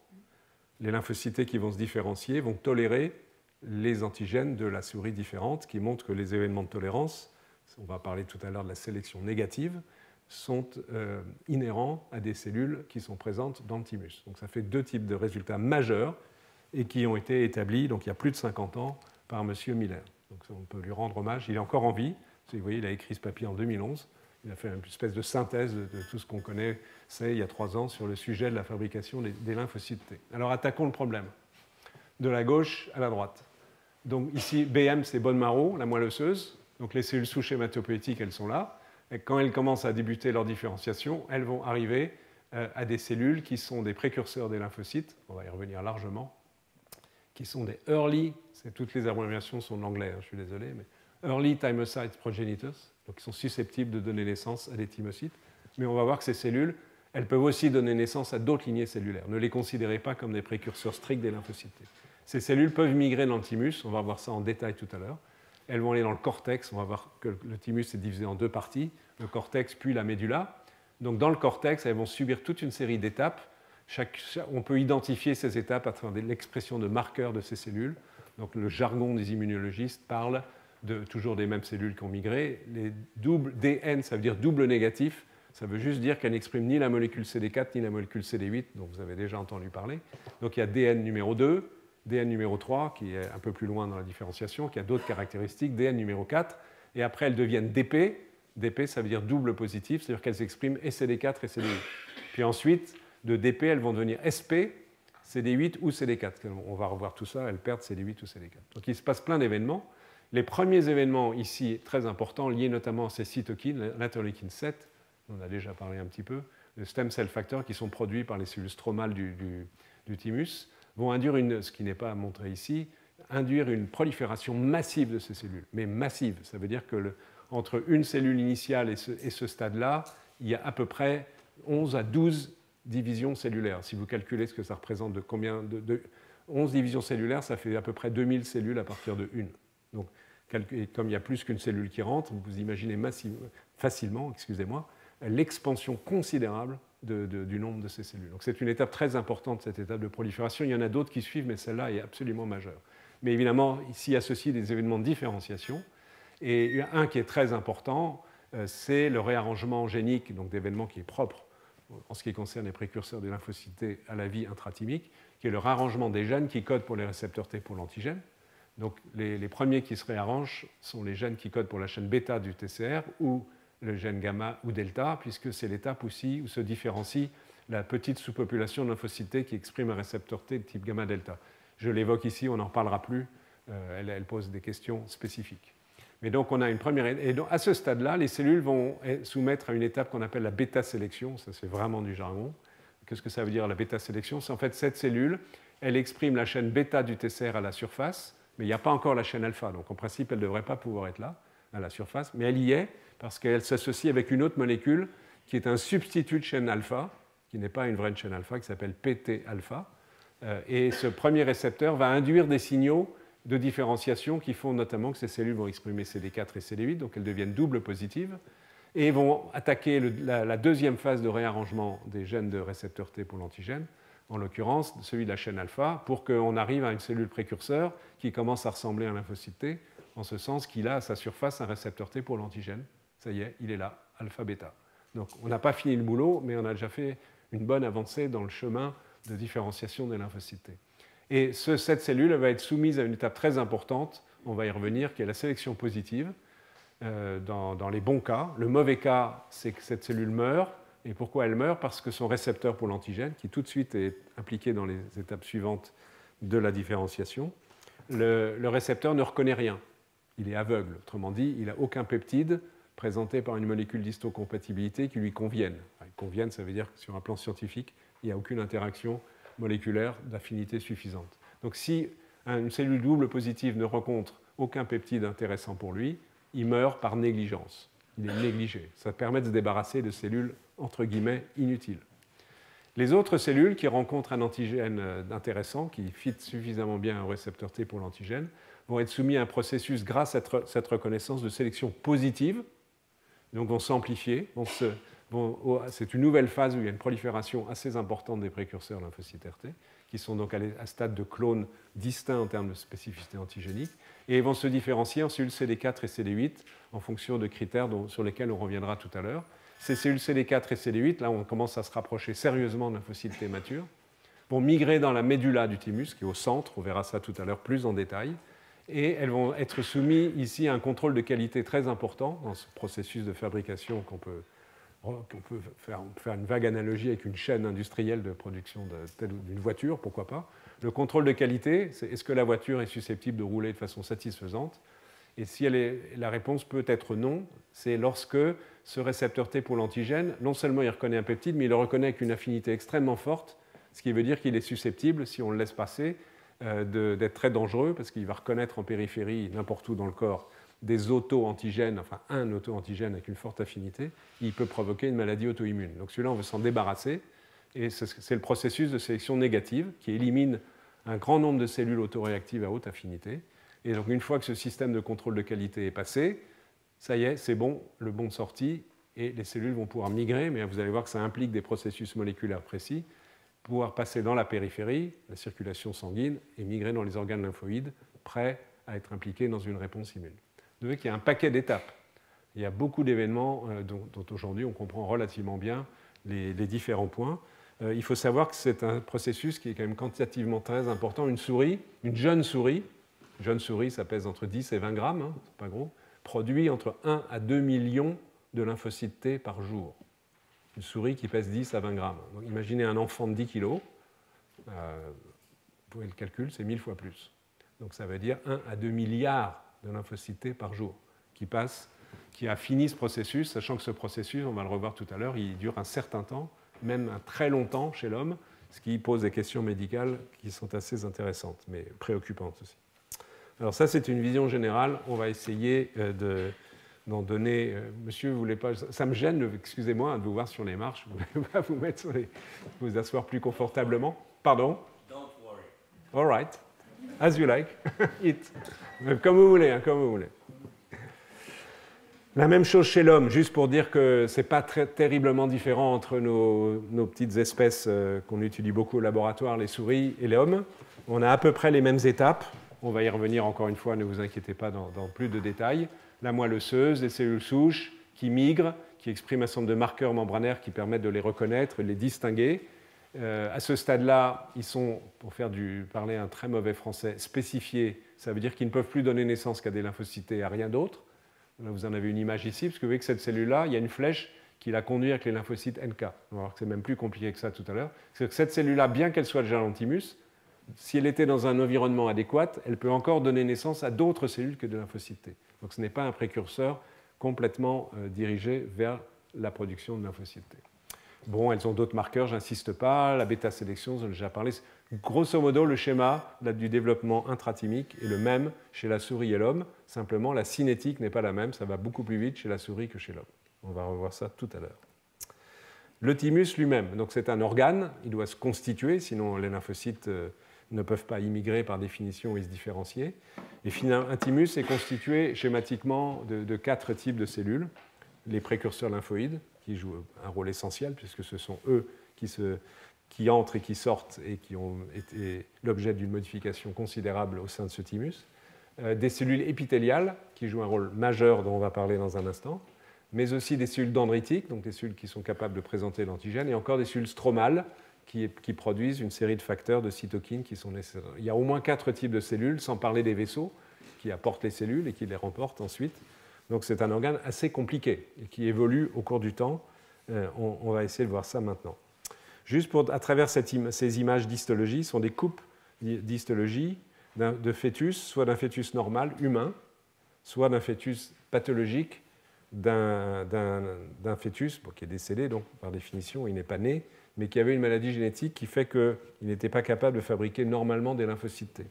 les lymphocytes T qui vont se différencier vont tolérer les antigènes de la souris différente, qui montrent que les événements de tolérance, on va parler tout à l'heure de la sélection négative, sont inhérents à des cellules qui sont présentes dans le thymus. Donc ça fait deux types de résultats majeurs et qui ont été établis donc, il y a plus de 50 ans par M. Miller. Donc on peut lui rendre hommage. Il est encore en vie. Vous voyez, il a écrit ce papier en 2011. Il a fait une espèce de synthèse de tout ce qu'on connaît, il y a 3 ans, sur le sujet de la fabrication des lymphocytes T. Alors attaquons le problème. De la gauche à la droite. Donc ici, BM, c'est bone marrow, la moelle osseuse. Donc les cellules souches hématopoïétiques, elles sont là. Et quand elles commencent à débuter leur différenciation, elles vont arriver à des cellules qui sont des précurseurs des lymphocytes, on va y revenir largement, qui sont des early, toutes les abréviations sont de l'anglais, je suis désolé, mais early thymocyte progenitors, donc ils sont susceptibles de donner naissance à des thymocytes. Mais on va voir que ces cellules, elles peuvent aussi donner naissance à d'autres lignées cellulaires. Ne les considérez pas comme des précurseurs stricts des lymphocytes. Ces cellules peuvent migrer dans le thymus, on va voir ça en détail tout à l'heure. Elles vont aller dans le cortex, on va voir que le thymus est divisé en deux parties, le cortex puis la médula. Donc dans le cortex, elles vont subir toute une série d'étapes. On peut identifier ces étapes à travers l'expression de marqueurs de ces cellules. Donc le jargon des immunologistes parle toujours des mêmes cellules qui ont migré. Les doubles DN, ça veut dire double négatif. Ça veut juste dire qu'elle n'exprime ni la molécule CD4 ni la molécule CD8, dont vous avez déjà entendu parler. Donc il y a DN numéro 2, DN numéro 3, qui est un peu plus loin dans la différenciation, qui a d'autres caractéristiques, DN numéro 4, et après elles deviennent DP. DP, ça veut dire double positif, c'est-à-dire qu'elles expriment et CD4 et CD8. Puis ensuite, de DP, elles vont devenir SP, CD8 ou CD4. On va revoir tout ça, elles perdent CD8 ou CD4. Donc il se passe plein d'événements. Les premiers événements ici, très importants, liés notamment à ces cytokines, l'interleukine 7, on en a déjà parlé un petit peu, les stem cell factors qui sont produits par les cellules stromales du thymus, vont induire, ce qui n'est pas montré ici, induire une prolifération massive de ces cellules. Mais massive, ça veut dire que entre une cellule initiale et ce stade-là, il y a à peu près 11 à 12 divisions cellulaires. Si vous calculez ce que ça représente de combien de 11 divisions cellulaires, ça fait à peu près 2000 cellules à partir de une. Donc, comme il y a plus qu'une cellule qui rentre, vous imaginez facilement l'expansion considérable du nombre de ces cellules. Donc c'est une étape très importante, cette étape de prolifération. Il y en a d'autres qui suivent, mais celle-là est absolument majeure. Mais évidemment, ici associent des événements de différenciation. Et un qui est très important, c'est le réarrangement génique, donc d'événements qui est propre en ce qui concerne les précurseurs des lymphocytes à la vie intrathymique, qui est le réarrangement des gènes qui codent pour les récepteurs T pour l'antigène. Donc les premiers qui se réarrangent sont les gènes qui codent pour la chaîne bêta du TCR ou le gène gamma ou delta, puisque c'est l'étape aussi où se différencie la petite sous-population de lymphocytes T qui exprime un récepteur T de type gamma-delta. Je l'évoque ici, on n'en parlera plus, elle pose des questions spécifiques. Mais donc on a une première... Et donc, à ce stade-là, les cellules vont soumettre à une étape qu'on appelle la bêta-sélection, ça c'est vraiment du jargon. Qu'est-ce que ça veut dire la bêta-sélection? C'est en fait cette cellule, elle exprime la chaîne bêta du TCR à la surface, mais il n'y a pas encore la chaîne alpha, donc en principe elle ne devrait pas pouvoir être là, à la surface, mais elle y est, parce qu'elle s'associe avec une autre molécule qui est un substitut de chaîne alpha, qui n'est pas une vraie chaîne alpha, qui s'appelle PT-alpha. Et ce premier récepteur va induire des signaux de différenciation qui font notamment que ces cellules vont exprimer CD4 et CD8, donc elles deviennent double positives, et vont attaquer la deuxième phase de réarrangement des gènes de récepteur T pour l'antigène, en l'occurrence celui de la chaîne alpha, pour qu'on arrive à une cellule précurseur qui commence à ressembler à un lymphocyte T, en ce sens qu'il a à sa surface un récepteur T pour l'antigène. Ça y est, il est là, alpha-bêta. Donc on n'a pas fini le boulot, mais on a déjà fait une bonne avancée dans le chemin de différenciation des lymphocytes T. Et cette cellule va être soumise à une étape très importante, on va y revenir, qui est la sélection positive, dans les bons cas. Le mauvais cas, c'est que cette cellule meurt. Et pourquoi elle meurt? Parce que son récepteur pour l'antigène, qui tout de suite est impliqué dans les étapes suivantes de la différenciation, le récepteur ne reconnaît rien. Il est aveugle. Autrement dit, il n'a aucun peptide présenté par une molécule d'histocompatibilité qui lui convienne. Enfin, convienne, ça veut dire que sur un plan scientifique, il n'y a aucune interaction moléculaire d'affinité suffisante. Donc si une cellule double positive ne rencontre aucun peptide intéressant pour lui, il meurt par négligence. Il est négligé. Ça permet de se débarrasser de cellules, entre guillemets, inutiles. Les autres cellules qui rencontrent un antigène intéressant, qui fit suffisamment bien un récepteur T pour l'antigène, vont être soumis à un processus grâce à cette reconnaissance de sélection positive, donc vont s'amplifier. C'est une nouvelle phase où il y a une prolifération assez importante des précurseurs lymphocytaires T, qui sont donc à stade de clones distincts en termes de spécificité antigénique, et vont se différencier en cellules CD4 et CD8 en fonction de critères sur lesquels on reviendra tout à l'heure. Ces cellules CD4 et CD8, là on commence à se rapprocher sérieusement de lymphocytes T matures, vont migrer dans la médula du thymus, qui est au centre, on verra ça tout à l'heure plus en détail, et elles vont être soumises ici à un contrôle de qualité très important dans ce processus de fabrication qu'on peut faire une vague analogie avec une chaîne industrielle de production d'une voiture, pourquoi pas. Le contrôle de qualité, c'est est-ce que la voiture est susceptible de rouler de façon satisfaisante? Et si la réponse peut être non, c'est lorsque ce récepteur T pour l'antigène, non seulement il reconnaît un peptide, mais il le reconnaît avec une affinité extrêmement forte, ce qui veut dire qu'il est susceptible, si on le laisse passer, d'être très dangereux, parce qu'il va reconnaître en périphérie, n'importe où dans le corps, des auto-antigènes, enfin un auto-antigène avec une forte affinité, il peut provoquer une maladie auto-immune. Donc celui-là, on veut s'en débarrasser, et c'est le processus de sélection négative qui élimine un grand nombre de cellules autoréactives à haute affinité. Et donc une fois que ce système de contrôle de qualité est passé, ça y est, c'est bon, le bon de sortie, et les cellules vont pouvoir migrer, mais vous allez voir que ça implique des processus moléculaires précis, pouvoir passer dans la périphérie, la circulation sanguine, et migrer dans les organes lymphoïdes, prêts à être impliqués dans une réponse immune. Vous voyez qu'il y a un paquet d'étapes. Il y a beaucoup d'événements dont aujourd'hui on comprend relativement bien les différents points. Il faut savoir que c'est un processus qui est quand même quantitativement très important. Une souris, une jeune souris, ça pèse entre 10 et 20 grammes, hein, c'est pas gros, produit entre 1 à 2 millions de lymphocytes T par jour. Une souris qui pèse 10 à 20 grammes. Donc, imaginez un enfant de 10 kilos, vous pouvez le calculer, c'est 1000 fois plus. Donc ça veut dire 1 à 2 milliards de lymphocytes T par jour qui a fini ce processus, sachant que ce processus, on va le revoir tout à l'heure, il dure un certain temps, même un très long temps chez l'homme, ce qui pose des questions médicales qui sont assez intéressantes, mais préoccupantes aussi. Alors ça, c'est une vision générale. On va essayer d'en donner... monsieur, vous voulez pas... Ça me gêne, excusez-moi, de vous voir sur les marches. Vous ne voulez pas vous mettre vous asseoir plus confortablement? Pardon? Don't worry. All right. As you like. Eat. Comme vous voulez, hein, comme vous voulez. La même chose chez l'homme, juste pour dire que ce n'est pas terriblement différent entre nos petites espèces qu'on étudie beaucoup au laboratoire, les souris et l'homme. On a à peu près les mêmes étapes. On va y revenir encore une fois, ne vous inquiétez pas dans plus de détails. La moelle osseuse, les cellules souches qui migrent, qui expriment un certain nombre de marqueurs membranaires qui permettent de les reconnaître, de les distinguer. À ce stade-là, ils sont, pour parler un très mauvais français, spécifiés. Ça veut dire qu'ils ne peuvent plus donner naissance qu'à des lymphocytes et à rien d'autre. Là, vous en avez une image ici, parce que vous voyez que cette cellule-là, il y a une flèche qui la conduit avec les lymphocytes NK. On va voir que c'est même plus compliqué que ça tout à l'heure. C'est que cette cellule-là, bien qu'elle soit déjà l'antimus, si elle était dans un environnement adéquat, elle peut encore donner naissance à d'autres cellules que de lymphocytes T. Donc ce n'est pas un précurseur complètement dirigé vers la production de lymphocytes T. Bon, elles ont d'autres marqueurs, j'insiste pas. La bêta-sélection, j'en ai déjà parlé. Grosso modo, le schéma du développement intrathymique est le même chez la souris et l'homme. Simplement, la cinétique n'est pas la même. Ça va beaucoup plus vite chez la souris que chez l'homme. On va revoir ça tout à l'heure. Le thymus lui-même, donc c'est un organe. Il doit se constituer, sinon les lymphocytes ne peuvent pas immigrer par définition et se différencier. Et finalement, un thymus est constitué schématiquement de 4 types de cellules. Les précurseurs lymphoïdes, qui jouent un rôle essentiel, puisque ce sont eux qui entrent et qui sortent et qui ont été l'objet d'une modification considérable au sein de ce thymus. Des cellules épithéliales, qui jouent un rôle majeur dont on va parler dans un instant, mais aussi des cellules dendritiques, donc des cellules qui sont capables de présenter l'antigène, et encore des cellules stromales, qui produisent une série de facteurs de cytokines qui sont nécessaires. Il y a au moins 4 types de cellules, sans parler des vaisseaux qui apportent les cellules et qui les remportent ensuite. Donc c'est un organe assez compliqué et qui évolue au cours du temps. On va essayer de voir ça maintenant. Juste à travers ces images d'histologie, ce sont des coupes d'histologie de fœtus, soit d'un fœtus normal, humain, soit d'un fœtus pathologique, d'un fœtus qui est décédé, donc par définition il n'est pas né, mais qui avait une maladie génétique qui fait qu'il n'était pas capable de fabriquer normalement des lymphocytes T.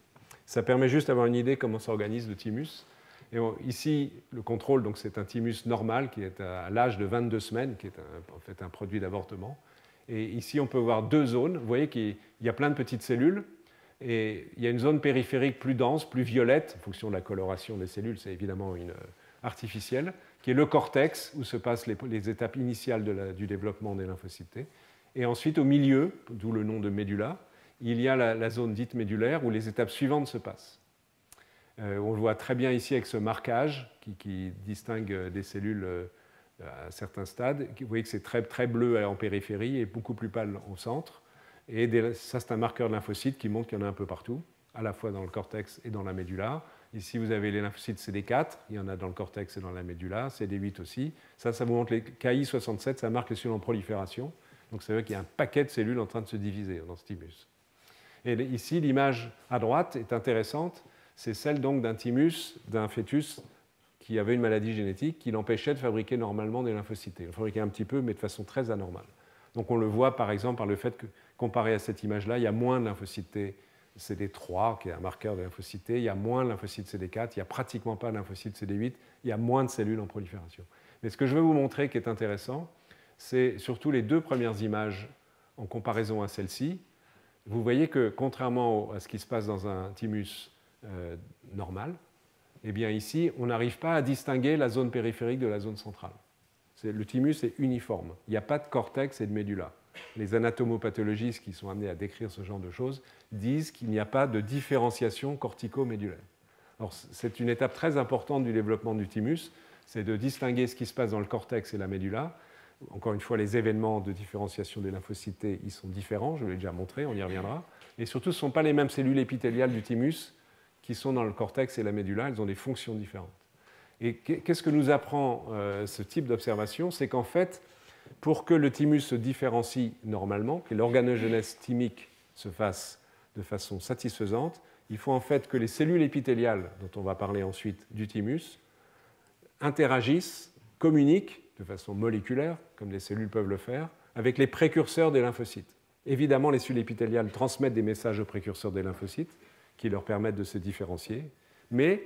Ça permet juste d'avoir une idée comment s'organise le thymus. Et ici, le contrôle, donc c'est un thymus normal qui est à l'âge de 22 semaines, qui est en fait un produit d'avortement. Et ici, on peut voir 2 zones. Vous voyez qu'il y a plein de petites cellules. Et il y a une zone périphérique plus dense, plus violette, en fonction de la coloration des cellules, c'est évidemment artificielle, qui est le cortex, où se passent les étapes initiales du développement des lymphocytes T. Et ensuite, au milieu, d'où le nom de médulla, il y a la zone dite médullaire, où les étapes suivantes se passent. On le voit très bien ici avec ce marquage qui distingue des cellules à certains stades. Vous voyez que c'est très, très bleu en périphérie et beaucoup plus pâle au centre. Et ça, c'est un marqueur de lymphocytes qui montre qu'il y en a un peu partout, à la fois dans le cortex et dans la médulla. Ici, vous avez les lymphocytes CD4, il y en a dans le cortex et dans la médulla, CD8 aussi. Ça vous montre les KI67, ça marque les cellules en prolifération. Donc, ça veut dire qu'il y a un paquet de cellules en train de se diviser dans ce thymus. Et ici, l'image à droite est intéressante. C'est celle donc d'un thymus, d'un fœtus qui avait une maladie génétique qui l'empêchait de fabriquer normalement des lymphocytes. Il en fabriquait un petit peu, mais de façon très anormale. Donc on le voit par exemple par le fait que, comparé à cette image-là, il y a moins de lymphocytes CD3, qui est un marqueur de lymphocytes, il y a moins de lymphocytes CD4, il n'y a pratiquement pas de lymphocytes CD8, il y a moins de cellules en prolifération. Mais ce que je veux vous montrer qui est intéressant, c'est surtout les deux premières images en comparaison à celle-ci. Vous voyez que contrairement à ce qui se passe dans un thymus normal, eh bien ici, on n'arrive pas à distinguer la zone périphérique de la zone centrale. Le thymus est uniforme. Il n'y a pas de cortex et de médula. Les anatomopathologistes qui sont amenés à décrire ce genre de choses disent qu'il n'y a pas de différenciation cortico-médulaire. Alors, c'est une étape très importante du développement du thymus, c'est de distinguer ce qui se passe dans le cortex et la médula. Encore une fois, les événements de différenciation des lymphocytes, ils sont différents, je l'ai déjà montré, on y reviendra. Et surtout, ce ne sont pas les mêmes cellules épithéliales du thymus qui sont dans le cortex et la médula, elles ont des fonctions différentes. Et qu'est-ce que nous apprend ce type d'observation? C'est qu'en fait, pour que le thymus se différencie normalement, que l'organogenèse thymique se fasse de façon satisfaisante, il faut en fait que les cellules épithéliales, dont on va parler ensuite du thymus, interagissent, communiquent de façon moléculaire, comme les cellules peuvent le faire, avec les précurseurs des lymphocytes. Évidemment, les cellules épithéliales transmettent des messages aux précurseurs des lymphocytes qui leur permettent de se différencier, mais,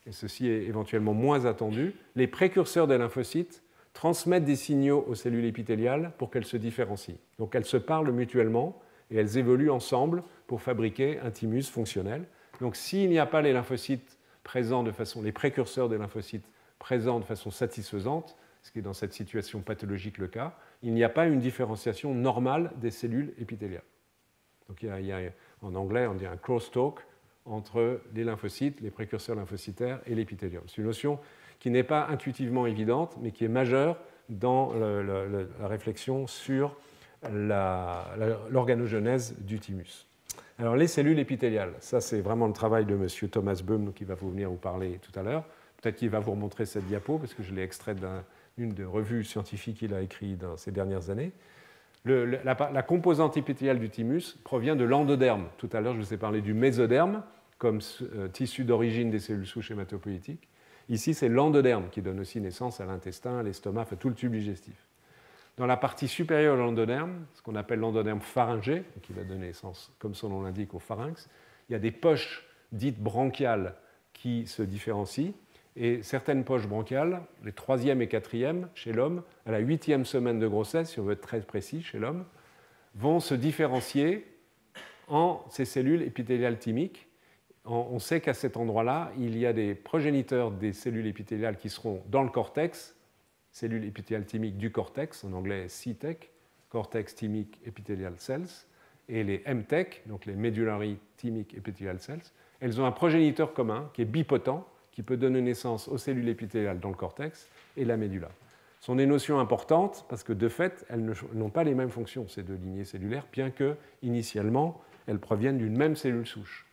et ceci est éventuellement moins attendu, les précurseurs des lymphocytes transmettent des signaux aux cellules épithéliales pour qu'elles se différencient. Donc elles se parlent mutuellement et elles évoluent ensemble pour fabriquer un thymus fonctionnel. Donc s'il n'y a pas les lymphocytes présents de façon, les précurseurs des lymphocytes présents de façon satisfaisante, ce qui est dans cette situation pathologique le cas, il n'y a pas une différenciation normale des cellules épithéliales. Donc il y a en anglais on dit un crosstalk entre les lymphocytes, les précurseurs lymphocytaires et l'épithélium. C'est une notion qui n'est pas intuitivement évidente, mais qui est majeure dans la réflexion sur l'organogenèse du thymus. Alors les cellules épithéliales, ça c'est vraiment le travail de M. Thomas Boehm qui va venir vous parler tout à l'heure. Peut-être qu'il va vous remontrer cette diapo, parce que je l'ai extraite d'une des revues scientifiques qu'il a écrites dans ces dernières années. La composante épithéliale du thymus provient de l'endoderme. Tout à l'heure, je vous ai parlé du mésoderme comme tissu d'origine des cellules souches hématopoïétiques. Ici, c'est l'endoderme qui donne aussi naissance à l'intestin, à l'estomac, à tout le tube digestif. Dans la partie supérieure de l'endoderme, ce qu'on appelle l'endoderme pharyngé, qui va donner naissance, comme son nom l'indique, au pharynx, il y a des poches dites branchiales qui se différencient. Et certaines poches bronchiales, les 3e et 4e chez l'homme, à la 8e semaine de grossesse, si on veut être très précis chez l'homme, vont se différencier en ces cellules épithéliales thymiques. On sait qu'à cet endroit-là, il y a des progéniteurs des cellules épithéliales qui seront dans le cortex, cellules épithéliales thymiques du cortex, en anglais CTEC, Cortex Thymic Epithelial Cells, et les MTEC, donc les Medullary Thymic Epithelial Cells. Elles ont un progéniteur commun qui est bipotent, qui peut donner naissance aux cellules épithéliales dans le cortex et la médula. Ce sont des notions importantes parce que de fait, elles n'ont pas les mêmes fonctions, ces deux lignées cellulaires, bien que initialement, elles proviennent d'une même cellule souche.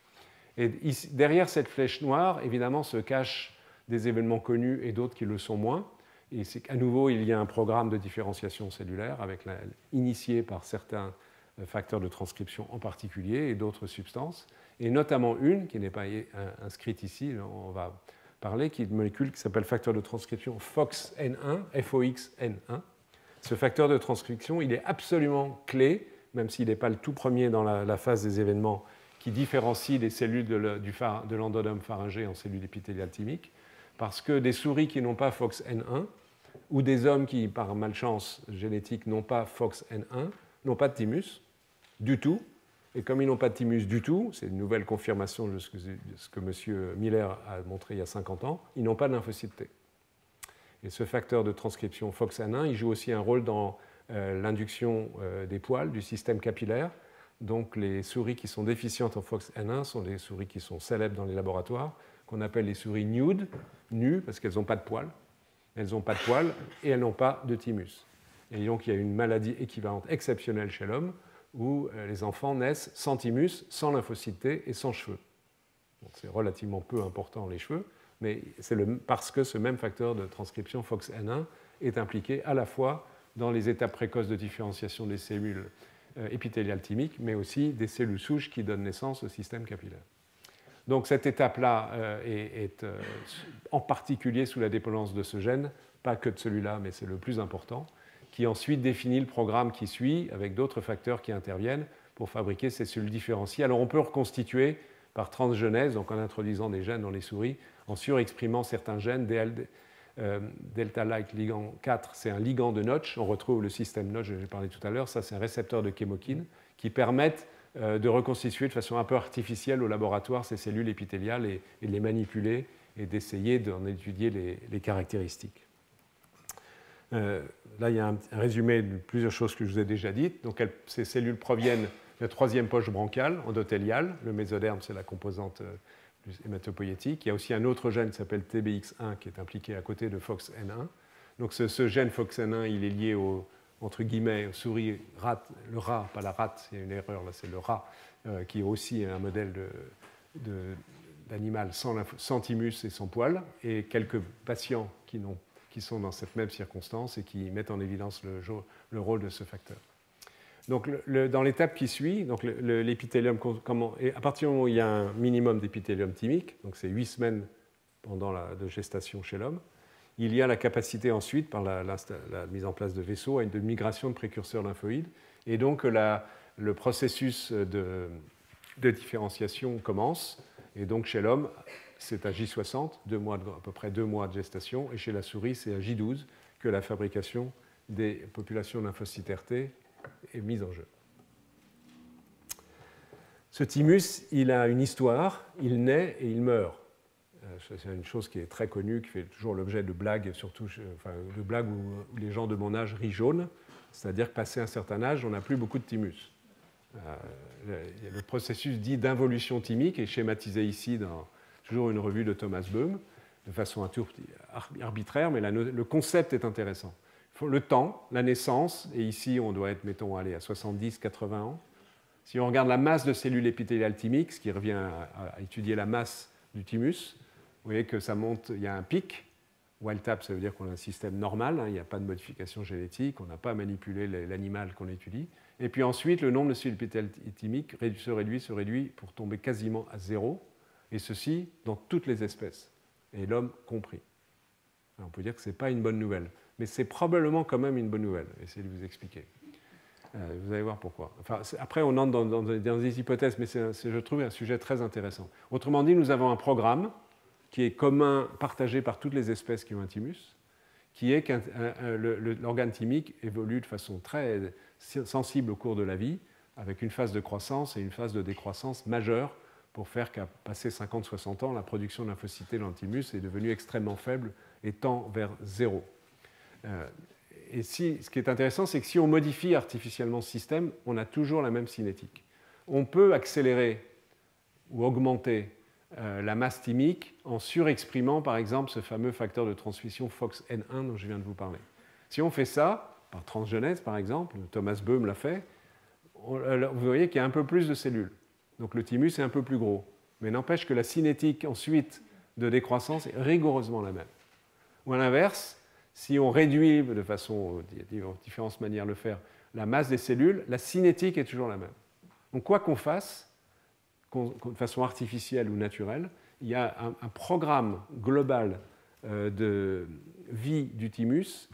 Et ici, derrière cette flèche noire, évidemment, se cachent des événements connus et d'autres qui le sont moins. Et c'est qu'à nouveau, il y a un programme de différenciation cellulaire initié par certains facteurs de transcription en particulier et d'autres substances, et notamment une qui n'est pas inscrite ici, on va parler, qui est une molécule qui s'appelle facteur de transcription FOXN1, FOXN1. Ce facteur de transcription, il est absolument clé, même s'il n'est pas le tout premier dans la phase des événements qui différencie les cellules de l'endoderme pharyngé en cellules épithéliales thymiques, parce que des souris qui n'ont pas FOXN1 ou des hommes qui, par malchance génétique, n'ont pas FOXN1, n'ont pas de thymus du tout. Et comme ils n'ont pas de thymus du tout, c'est une nouvelle confirmation de ce que M. Miller a montré il y a 50 ans, ils n'ont pas de lymphocyte T. Et ce facteur de transcription FOXN1, il joue aussi un rôle dans l'induction des poils du système capillaire. Donc les souris qui sont déficientes en FOXN1 sont des souris qui sont célèbres dans les laboratoires, qu'on appelle les souris nude, nues parce qu'elles n'ont pas de poils. Elles n'ont pas de poils et elles n'ont pas de thymus. Et donc il y a une maladie équivalente exceptionnelle chez l'homme où les enfants naissent sans thymus, sans lymphocyte T et sans cheveux. C'est relativement peu important les cheveux, mais c'est parce que ce même facteur de transcription FOXN1 est impliqué à la fois dans les étapes précoces de différenciation des cellules épithéliales thymiques, mais aussi des cellules souches qui donnent naissance au système capillaire. Donc cette étape-là est en particulier sous la dépendance de ce gène, pas que de celui-là, mais c'est le plus important, qui ensuite définit le programme qui suit avec d'autres facteurs qui interviennent pour fabriquer ces cellules différenciées. Alors on peut reconstituer par transgenèse, donc en introduisant des gènes dans les souris, en surexprimant certains gènes. Delta-like ligand 4, c'est un ligand de Notch. On retrouve le système Notch, j'ai parlé tout à l'heure. Ça, c'est un récepteur de chemokine qui permettent de reconstituer de façon un peu artificielle au laboratoire ces cellules épithéliales et de les manipuler et d'essayer d'en étudier les caractéristiques. Là, il y a un résumé de plusieurs choses que je vous ai déjà dites. Donc, ces cellules proviennent de la troisième poche brancale, endothéliale. Le mésoderme, c'est la composante hématopoïétique. Il y a aussi un autre gène qui s'appelle TBX1 qui est impliqué à côté de FOXN1. Donc, ce gène FOXN1, il est lié entre guillemets, aux souris rate, le rat, pas la rate, il y a une erreur là, c'est le rat, qui est aussi un modèle d'animal sans thymus et sans poil, et quelques patients qui sont dans cette même circonstance et qui mettent en évidence le rôle de ce facteur. Donc, dans l'étape qui suit, l'épithélium, à partir du moment où il y a un minimum d'épithélium thymique, donc c'est 8 semaines de gestation chez l'homme, il y a la capacité ensuite, par la mise en place de vaisseaux, à une migration de précurseurs lymphoïdes. Et donc le processus de différenciation commence. Et donc chez l'homme, c'est à J60, à peu près 2 mois de gestation. Et chez la souris, c'est à J12 que la fabrication des populations lymphocytaires T est mise en jeu. Ce thymus, il a une histoire, il naît et il meurt. C'est une chose qui est très connue, qui fait toujours l'objet de blagues, surtout de blagues où les gens de mon âge rient jaune, c'est-à-dire que passé un certain âge, on n'a plus beaucoup de thymus. Le processus dit d'involution thymique est schématisé ici dans toujours une revue de Thomas Boehm, de façon un peu arbitraire, mais le concept est intéressant. Le temps, la naissance, et ici on doit être, mettons, à 70-80 ans. Si on regarde la masse de cellules épithéliales thymiques, ce qui revient à étudier la masse du thymus, vous voyez que ça monte, il y a un pic. Wild type, ça veut dire qu'on a un système normal, il n'y a pas de modification génétique, on n'a pas manipulé l'animal qu'on étudie. Et puis ensuite, le nombre de cellules épithéliales thymiques se réduit pour tomber quasiment à zéro, et ceci dans toutes les espèces, et l'homme compris. Alors on peut dire que ce n'est pas une bonne nouvelle, mais c'est probablement quand même une bonne nouvelle. Essayez de vous expliquer. Vous allez voir pourquoi. Enfin, après, on entre dans des hypothèses, mais c'est, je trouve, un sujet très intéressant. Autrement dit, nous avons un programme qui est commun, partagé par toutes les espèces qui ont un thymus, qui est que l'organe thymique évolue de façon très sensible au cours de la vie, avec une phase de croissance et une phase de décroissance majeure, pour faire qu'à passer 50-60 ans, la production de lymphocytes dans le thymus est devenue extrêmement faible et tend vers zéro. Et ce qui est intéressant, c'est que si on modifie artificiellement ce système, on a toujours la même cinétique. On peut accélérer ou augmenter la masse thymique en surexprimant, par exemple, ce fameux facteur de transmission FOXN1 dont je viens de vous parler. Si on fait ça, par transgenèse, par exemple, Thomas Boehm l'a fait, vous voyez qu'il y a un peu plus de cellules. Donc le thymus est un peu plus gros. Mais n'empêche que la cinétique ensuite de décroissance est rigoureusement la même. Ou à l'inverse, si on réduit de façon, il y a différentes manières de le faire, la masse des cellules, la cinétique est toujours la même. Donc quoi qu'on fasse, de façon artificielle ou naturelle, il y a un programme global de vie du thymus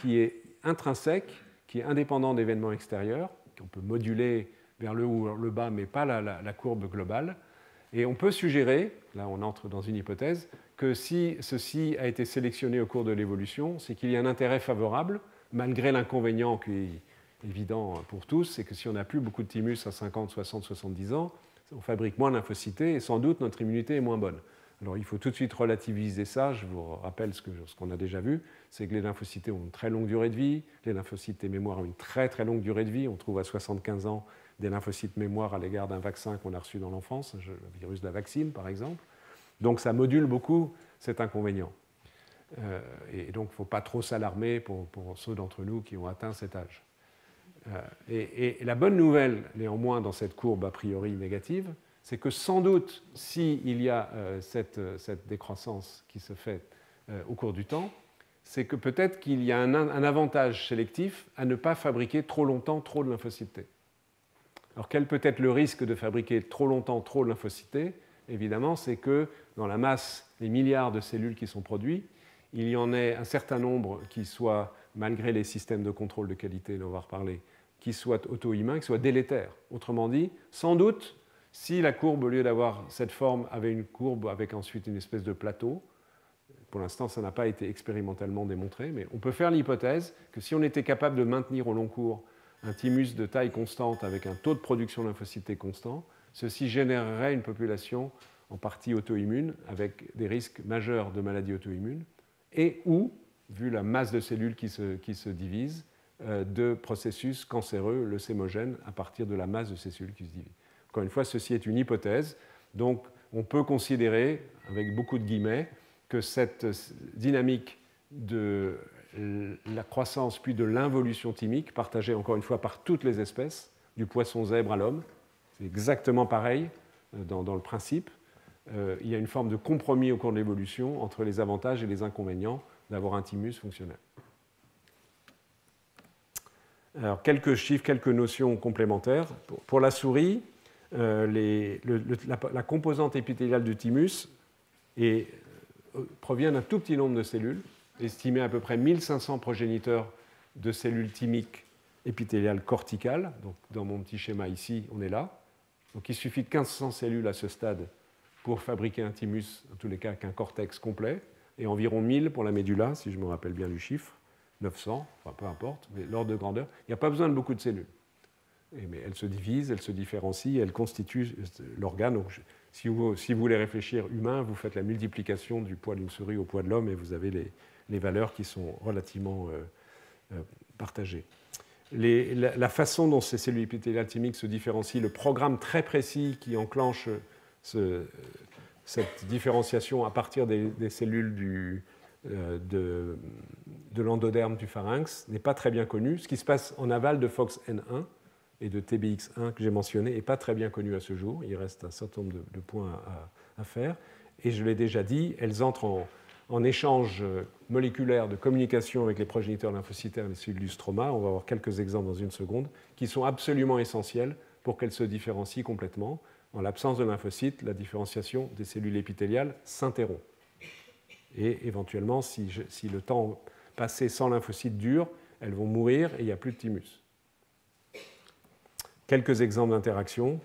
qui est intrinsèque, qui est indépendant d'événements extérieurs, qu'on peut moduler vers le haut ou vers le bas, mais pas la courbe globale. Et on peut suggérer, là on entre dans une hypothèse, que si ceci a été sélectionné au cours de l'évolution, c'est qu'il y a un intérêt favorable, malgré l'inconvénient qui est évident pour tous, c'est que si on n'a plus beaucoup de thymus à 50, 60, 70 ans, on fabrique moins de lymphocytes et sans doute notre immunité est moins bonne. Alors il faut tout de suite relativiser ça. Je vous rappelle ce qu'on a déjà vu, c'est que les lymphocytes ont une très longue durée de vie, les lymphocytes mémoire ont une très très longue durée de vie. On trouve à 75 ans des lymphocytes mémoire à l'égard d'un vaccin qu'on a reçu dans l'enfance, le virus de la vaccine par exemple. Donc ça module beaucoup cet inconvénient. Et donc il ne faut pas trop s'alarmer pour ceux d'entre nous qui ont atteint cet âge. Et la bonne nouvelle, néanmoins, dans cette courbe a priori négative, c'est que sans doute, s'il y a cette décroissance qui se fait au cours du temps, c'est que peut-être qu'il y a un avantage sélectif à ne pas fabriquer trop longtemps trop de lymphocytes T. Alors quel peut être le risque de fabriquer trop longtemps trop de lymphocytes T ? évidemment, c'est que dans la masse, les milliards de cellules qui sont produites, il y en ait un certain nombre qui soient, malgré les systèmes de contrôle de qualité, dont on va reparler, qui soient auto-humains, qui soient délétères. Autrement dit, sans doute, si la courbe, au lieu d'avoir cette forme, avait une courbe avec ensuite une espèce de plateau, pour l'instant, ça n'a pas été expérimentalement démontré, mais on peut faire l'hypothèse que si on était capable de maintenir au long cours un thymus de taille constante avec un taux de production de lymphocytes constant, ceci générerait une population en partie auto-immune avec des risques majeurs de maladies auto-immunes et ou, vu la masse de cellules qui se divisent, de processus cancéreux leucémogènes à partir de la masse de ces cellules qui se divisent. Encore une fois, ceci est une hypothèse, donc on peut considérer, avec beaucoup de guillemets, que cette dynamique de la croissance puis de l'involution thymique, partagée encore une fois par toutes les espèces, du poisson zèbre à l'homme, c'est exactement pareil dans le principe. Il y a une forme de compromis au cours de l'évolution entre les avantages et les inconvénients d'avoir un thymus fonctionnel. Alors, quelques chiffres, quelques notions complémentaires. Pour la souris, la composante épithéliale du thymus provient d'un tout petit nombre de cellules, estimé à peu près 1500 progéniteurs de cellules thymiques épithéliales corticales. Donc, dans mon petit schéma ici, on est là. Donc, il suffit de 1500 cellules à ce stade pour fabriquer un thymus, en tous les cas avec un cortex complet, et environ 1000 pour la médulla, si je me rappelle bien du chiffre, 900, enfin peu importe, mais l'ordre de grandeur. Il n'y a pas besoin de beaucoup de cellules. Mais elles se divisent, elles se différencient, elles constituent l'organe. Donc, si vous voulez réfléchir humain, vous faites la multiplication du poids d'une souris au poids de l'homme et vous avez les valeurs qui sont relativement partagées. La façon dont ces cellules épithéliales thymiques se différencient, le programme très précis qui enclenche cette différenciation à partir des cellules de l'endoderme du pharynx n'est pas très bien connu. Ce qui se passe en aval de FOXN1 et de TBX1 que j'ai mentionné n'est pas très bien connu à ce jour. Il reste un certain nombre de points à faire. Et je l'ai déjà dit, elles entrent en échange moléculaire de communication avec les progéniteurs lymphocytaires et les cellules du stroma. On va avoir quelques exemples dans une seconde, qui sont absolument essentiels pour qu'elles se différencient complètement. En l'absence de lymphocytes, la différenciation des cellules épithéliales s'interrompt. Et éventuellement, si le temps passé sans lymphocytes dure, elles vont mourir et il n'y a plus de thymus. Quelques exemples d'interaction,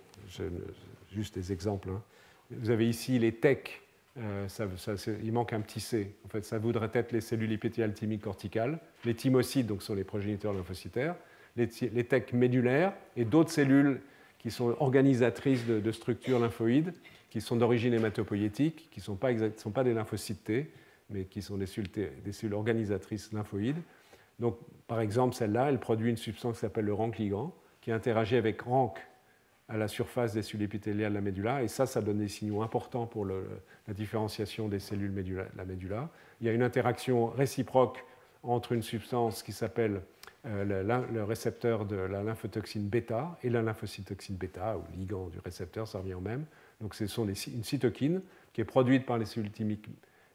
juste des exemples. Hein. Vous avez ici les TEC, il manque un petit C. En fait, ça voudrait être les cellules épithéliales thymiques corticales. Les thymocytes, donc, sont les progéniteurs lymphocytaires. Les TEC médulaires et d'autres cellules qui sont organisatrices de structures lymphoïdes, qui sont d'origine hématopoïétique, qui ne sont pas des lymphocytes T, mais qui sont des cellules organisatrices lymphoïdes. Donc, par exemple, celle-là, elle produit une substance qui s'appelle le RANK ligand, qui interagit avec RANK à la surface des cellules épithéliales de la médulla, et ça donne des signaux importants pour la différenciation des cellules de la médulla. Il y a une interaction réciproque entre une substance qui s'appelle le récepteur de la lymphotoxine bêta et la lymphocytoxine bêta, ou ligand du récepteur, ça revient au même. Donc ce sont une cytokine qui est produite par les cellules thymiques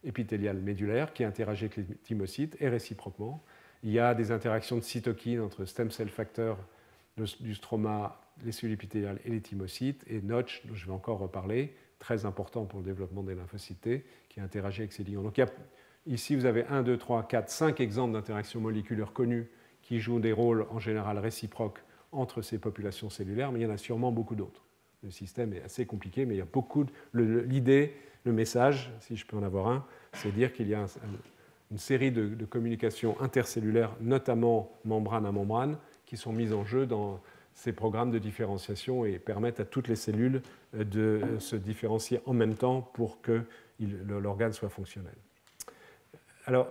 épithéliales médullaires qui interagit avec les thymocytes et réciproquement. Il y a des interactions de cytokines entre stem cell factors du stroma, les cellules épithéliales et les thymocytes, et Notch, dont je vais encore reparler, très important pour le développement des lymphocytes T, qui interagit avec ces ligands. Donc ici, vous avez 1, 2, 3, 4, 5 exemples d'interactions moléculaires connues qui jouent des rôles en général réciproques entre ces populations cellulaires, mais il y en a sûrement beaucoup d'autres. Le système est assez compliqué, mais il y a beaucoup l'idée, le message, si je peux en avoir un, c'est dire qu'il y a une série de communications intercellulaires, notamment membrane à membrane, qui sont mises en jeu dans ces programmes de différenciation et permettent à toutes les cellules de se différencier en même temps pour que l'organe soit fonctionnel. Alors,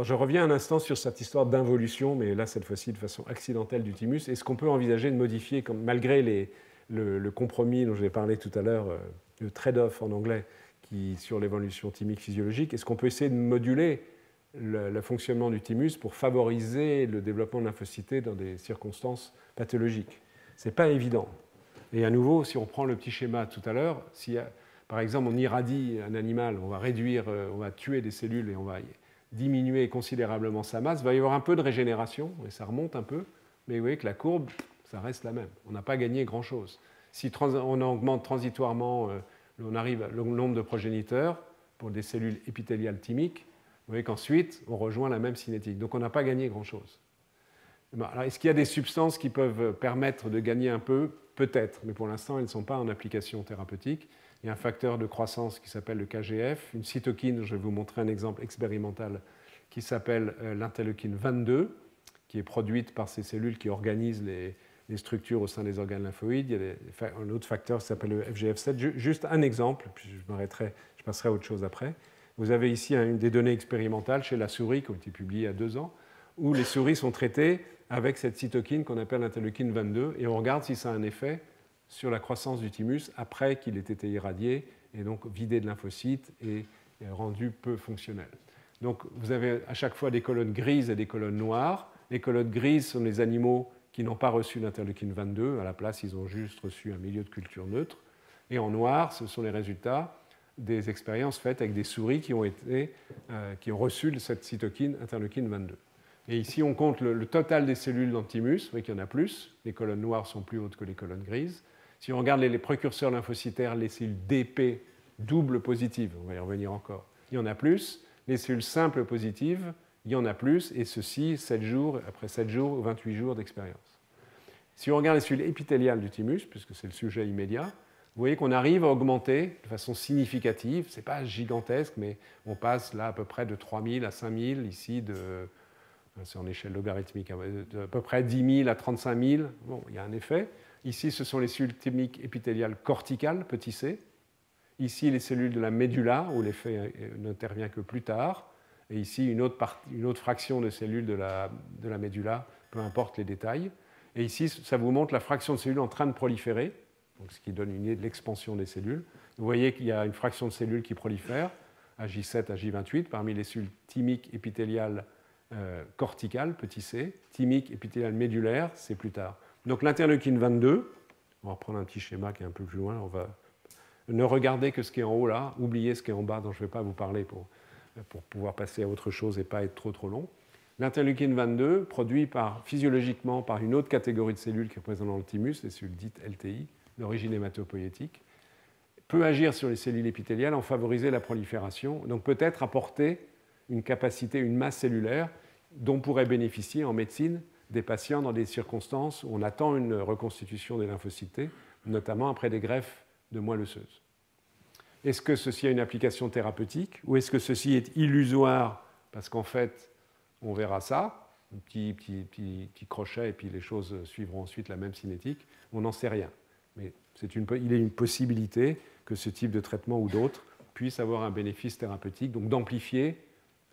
je reviens un instant sur cette histoire d'involution, mais là, cette fois-ci, de façon accidentelle du thymus. Est-ce qu'on peut envisager de modifier, malgré le compromis dont je vais parler tout à l'heure, le trade-off en anglais, sur l'évolution thymique physiologique, est-ce qu'on peut essayer de moduler le fonctionnement du thymus pour favoriser le développement de lymphocytes dans des circonstances pathologiques? Ce n'est pas évident. Et à nouveau, si on prend le petit schéma tout à l'heure, si par exemple on irradie un animal, on va tuer des cellules et on va diminuer considérablement sa masse, il va y avoir un peu de régénération, et ça remonte un peu, mais vous voyez que la courbe, ça reste la même. On n'a pas gagné grand-chose. Si on augmente transitoirement on arrive au nombre de progéniteurs pour des cellules épithéliales thymiques, vous voyez qu'ensuite, on rejoint la même cinétique. Donc on n'a pas gagné grand-chose. Alors, est-ce qu'il y a des substances qui peuvent permettre de gagner un peu? Peut-être, mais pour l'instant, elles ne sont pas en application thérapeutique. Il y a un facteur de croissance qui s'appelle le KGF, une cytokine, je vais vous montrer un exemple expérimental, qui s'appelle l'interleukine 22, qui est produite par ces cellules qui organisent les structures au sein des organes lymphoïdes. Il y a un autre facteur qui s'appelle le FGF7. Juste un exemple, puis je passerai à autre chose après. Vous avez ici des données expérimentales chez la souris qui ont été publiées il y a 2 ans, où les souris sont traitées avec cette cytokine qu'on appelle l'interleukine 22, et on regarde si ça a un effet sur la croissance du thymus après qu'il ait été irradié, et donc vidé de lymphocytes et rendu peu fonctionnel. Donc vous avez à chaque fois des colonnes grises et des colonnes noires. Les colonnes grises sont les animaux qui n'ont pas reçu l'interleukine 22. À la place, ils ont juste reçu un milieu de culture neutre. Et en noir, ce sont les résultats des expériences faites avec des souris qui ont reçu cette cytokine interleukine 22. Et ici, on compte le total des cellules dans le thymus. Vous voyez qu'il y en a plus. Les colonnes noires sont plus hautes que les colonnes grises. Si on regarde les précurseurs lymphocytaires, les cellules DP double positives, on va y revenir encore, il y en a plus. Les cellules simples positives, il y en a plus. Et ceci, 7 jours, après 7 jours ou 28 jours d'expérience. Si on regarde les cellules épithéliales du thymus, puisque c'est le sujet immédiat, vous voyez qu'on arrive à augmenter de façon significative. Ce n'est pas gigantesque, mais on passe là à peu près de 3000 à 5000, ici c'est en échelle logarithmique, de à peu près 10 000 à 35 000. Bon, il y a un effet. Ici, ce sont les cellules thymiques épithéliales corticales, petit c. Ici, les cellules de la médulla, où l'effet n'intervient que plus tard. Et ici, une autre fraction de cellules de la médulla, peu importe les détails. Et ici, ça vous montre la fraction de cellules en train de proliférer, donc ce qui donne une idée de l'expansion des cellules. Vous voyez qu'il y a une fraction de cellules qui prolifèrent, à J7, à J28, parmi les cellules thymiques épithéliales corticales, petit c, thymiques épithéliales médullaires, c'est plus tard. Donc l'interleukine 22, on va reprendre un petit schéma qui est un peu plus loin, on va ne regarder que ce qui est en haut là, oubliez ce qui est en bas dont je ne vais pas vous parler pour pouvoir passer à autre chose et pas être trop long. L'interleukine 22, produit physiologiquement par une autre catégorie de cellules qui est présente dans le thymus, les cellules dites LTI, d'origine hématopoïétique, peut agir sur les cellules épithéliales en favoriser la prolifération, donc peut-être apporter une capacité, une masse cellulaire dont pourraient bénéficier en médecine des patients dans des circonstances où on attend une reconstitution des lymphocytes, notamment après des greffes de moelle osseuse. Est-ce que ceci a une application thérapeutique ou est-ce que ceci est illusoire parce qu'en fait, on verra ça, un petit crochet et puis les choses suivront ensuite la même cinétique, on n'en sait rien. Mais il est une possibilité que ce type de traitement ou d'autres puisse avoir un bénéfice thérapeutique, donc d'amplifier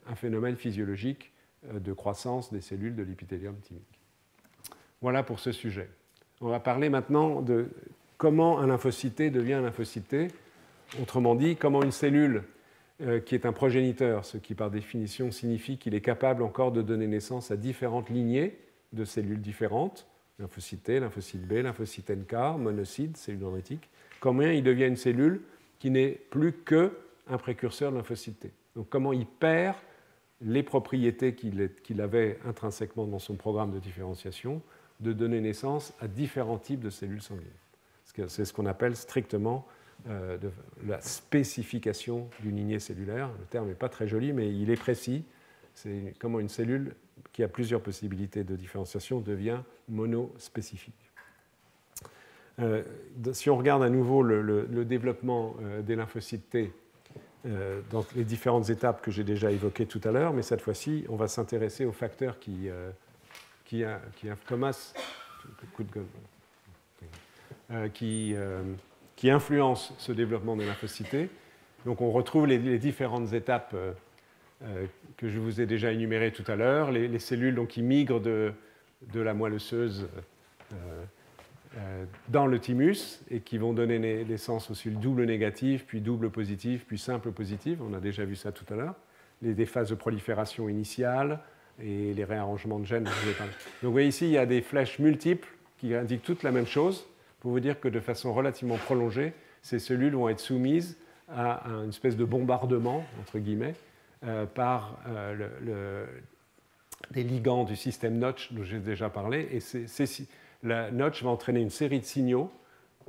un phénomène physiologique de croissance des cellules de l'épithélium thymique. Voilà pour ce sujet. On va parler maintenant de comment un lymphocyte devient un lymphocyte. Autrement dit, comment une cellule qui est un progéniteur, ce qui par définition signifie qu'il est capable encore de donner naissance à différentes lignées de cellules différentes, lymphocyte T, lymphocyte B, lymphocyte NK, monocyte, cellule dendritique, comment il devient une cellule qui n'est plus qu'un précurseur de lymphocyte T. Donc comment il perd les propriétés qu'il avait intrinsèquement dans son programme de différenciation, de donner naissance à différents types de cellules sanguines. C'est ce qu'on appelle strictement la spécification d'une lignée cellulaire. Le terme n'est pas très joli, mais il est précis. C'est comment une cellule qui a plusieurs possibilités de différenciation devient monospécifique. Si on regarde à nouveau le développement des lymphocytes T dans les différentes étapes que j'ai déjà évoquées tout à l'heure, mais cette fois-ci, on va s'intéresser aux facteurs qui influencent ce développement des lymphocytes. Donc on retrouve les différentes étapes que je vous ai déjà énumérées tout à l'heure, les cellules donc, qui migrent de la moelle osseuse dans le thymus et qui vont donner naissance aux cellules double négatives, puis double positives, puis simple positive. On a déjà vu ça tout à l'heure. Des phases de prolifération initiale et les réarrangements de gènes. Donc vous voyez ici, il y a des flèches multiples qui indiquent toutes la même chose pour vous dire que de façon relativement prolongée, ces cellules vont être soumises à une espèce de bombardement, entre guillemets, par des ligands du système Notch dont j'ai déjà parlé. Et la Notch va entraîner une série de signaux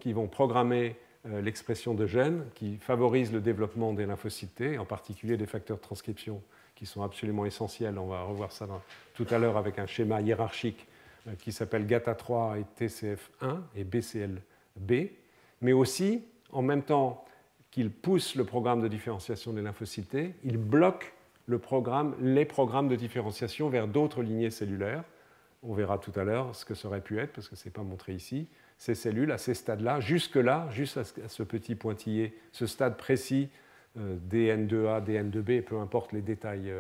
qui vont programmer l'expression de gènes qui favorisent le développement des lymphocytes T, en particulier des facteurs de transcription qui sont absolument essentiels. On va revoir ça tout à l'heure avec un schéma hiérarchique qui s'appelle GATA3 et TCF1 et BCLB, mais aussi, en même temps qu'il pousse le programme de différenciation des lymphocytes T, il bloque les programmes de différenciation vers d'autres lignées cellulaires. On verra tout à l'heure ce que ça aurait pu être, parce que ce n'est pas montré ici. Ces cellules, à ces stades-là, jusque-là, juste à ce petit pointillé, ce stade précis, DN2A, DN2B, peu importe les détails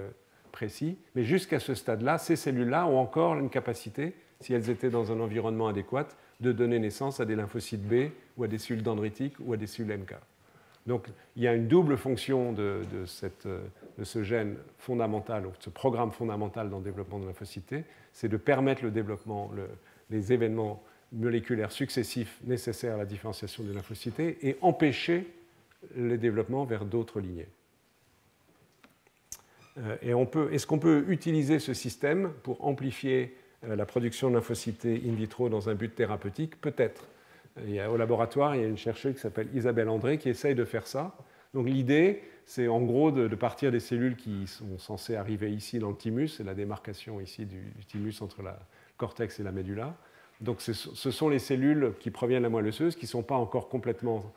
précis, mais jusqu'à ce stade-là, ces cellules-là ont encore une capacité, si elles étaient dans un environnement adéquat, de donner naissance à des lymphocytes B ou à des cellules dendritiques ou à des cellules NK. Donc il y a une double fonction de ce gène fondamental, ou de ce programme fondamental dans le développement de lymphocytes T, c'est de permettre le développement, les événements moléculaires successifs nécessaires à la différenciation des lymphocytes T et empêcher le développement vers d'autres lignées. Est-ce qu'on peut utiliser ce système pour amplifier la production de lymphocytes T in vitro dans un but thérapeutique? Peut-être. Au laboratoire, il y a une chercheuse qui s'appelle Isabelle André qui essaye de faire ça. Donc l'idée, c'est en gros de partir des cellules qui sont censées arriver ici dans le thymus, c'est la démarcation ici du thymus entre le cortex et la médulla. Donc ce sont les cellules qui proviennent de la moelle osseuse, qui ne sont pas encore complètement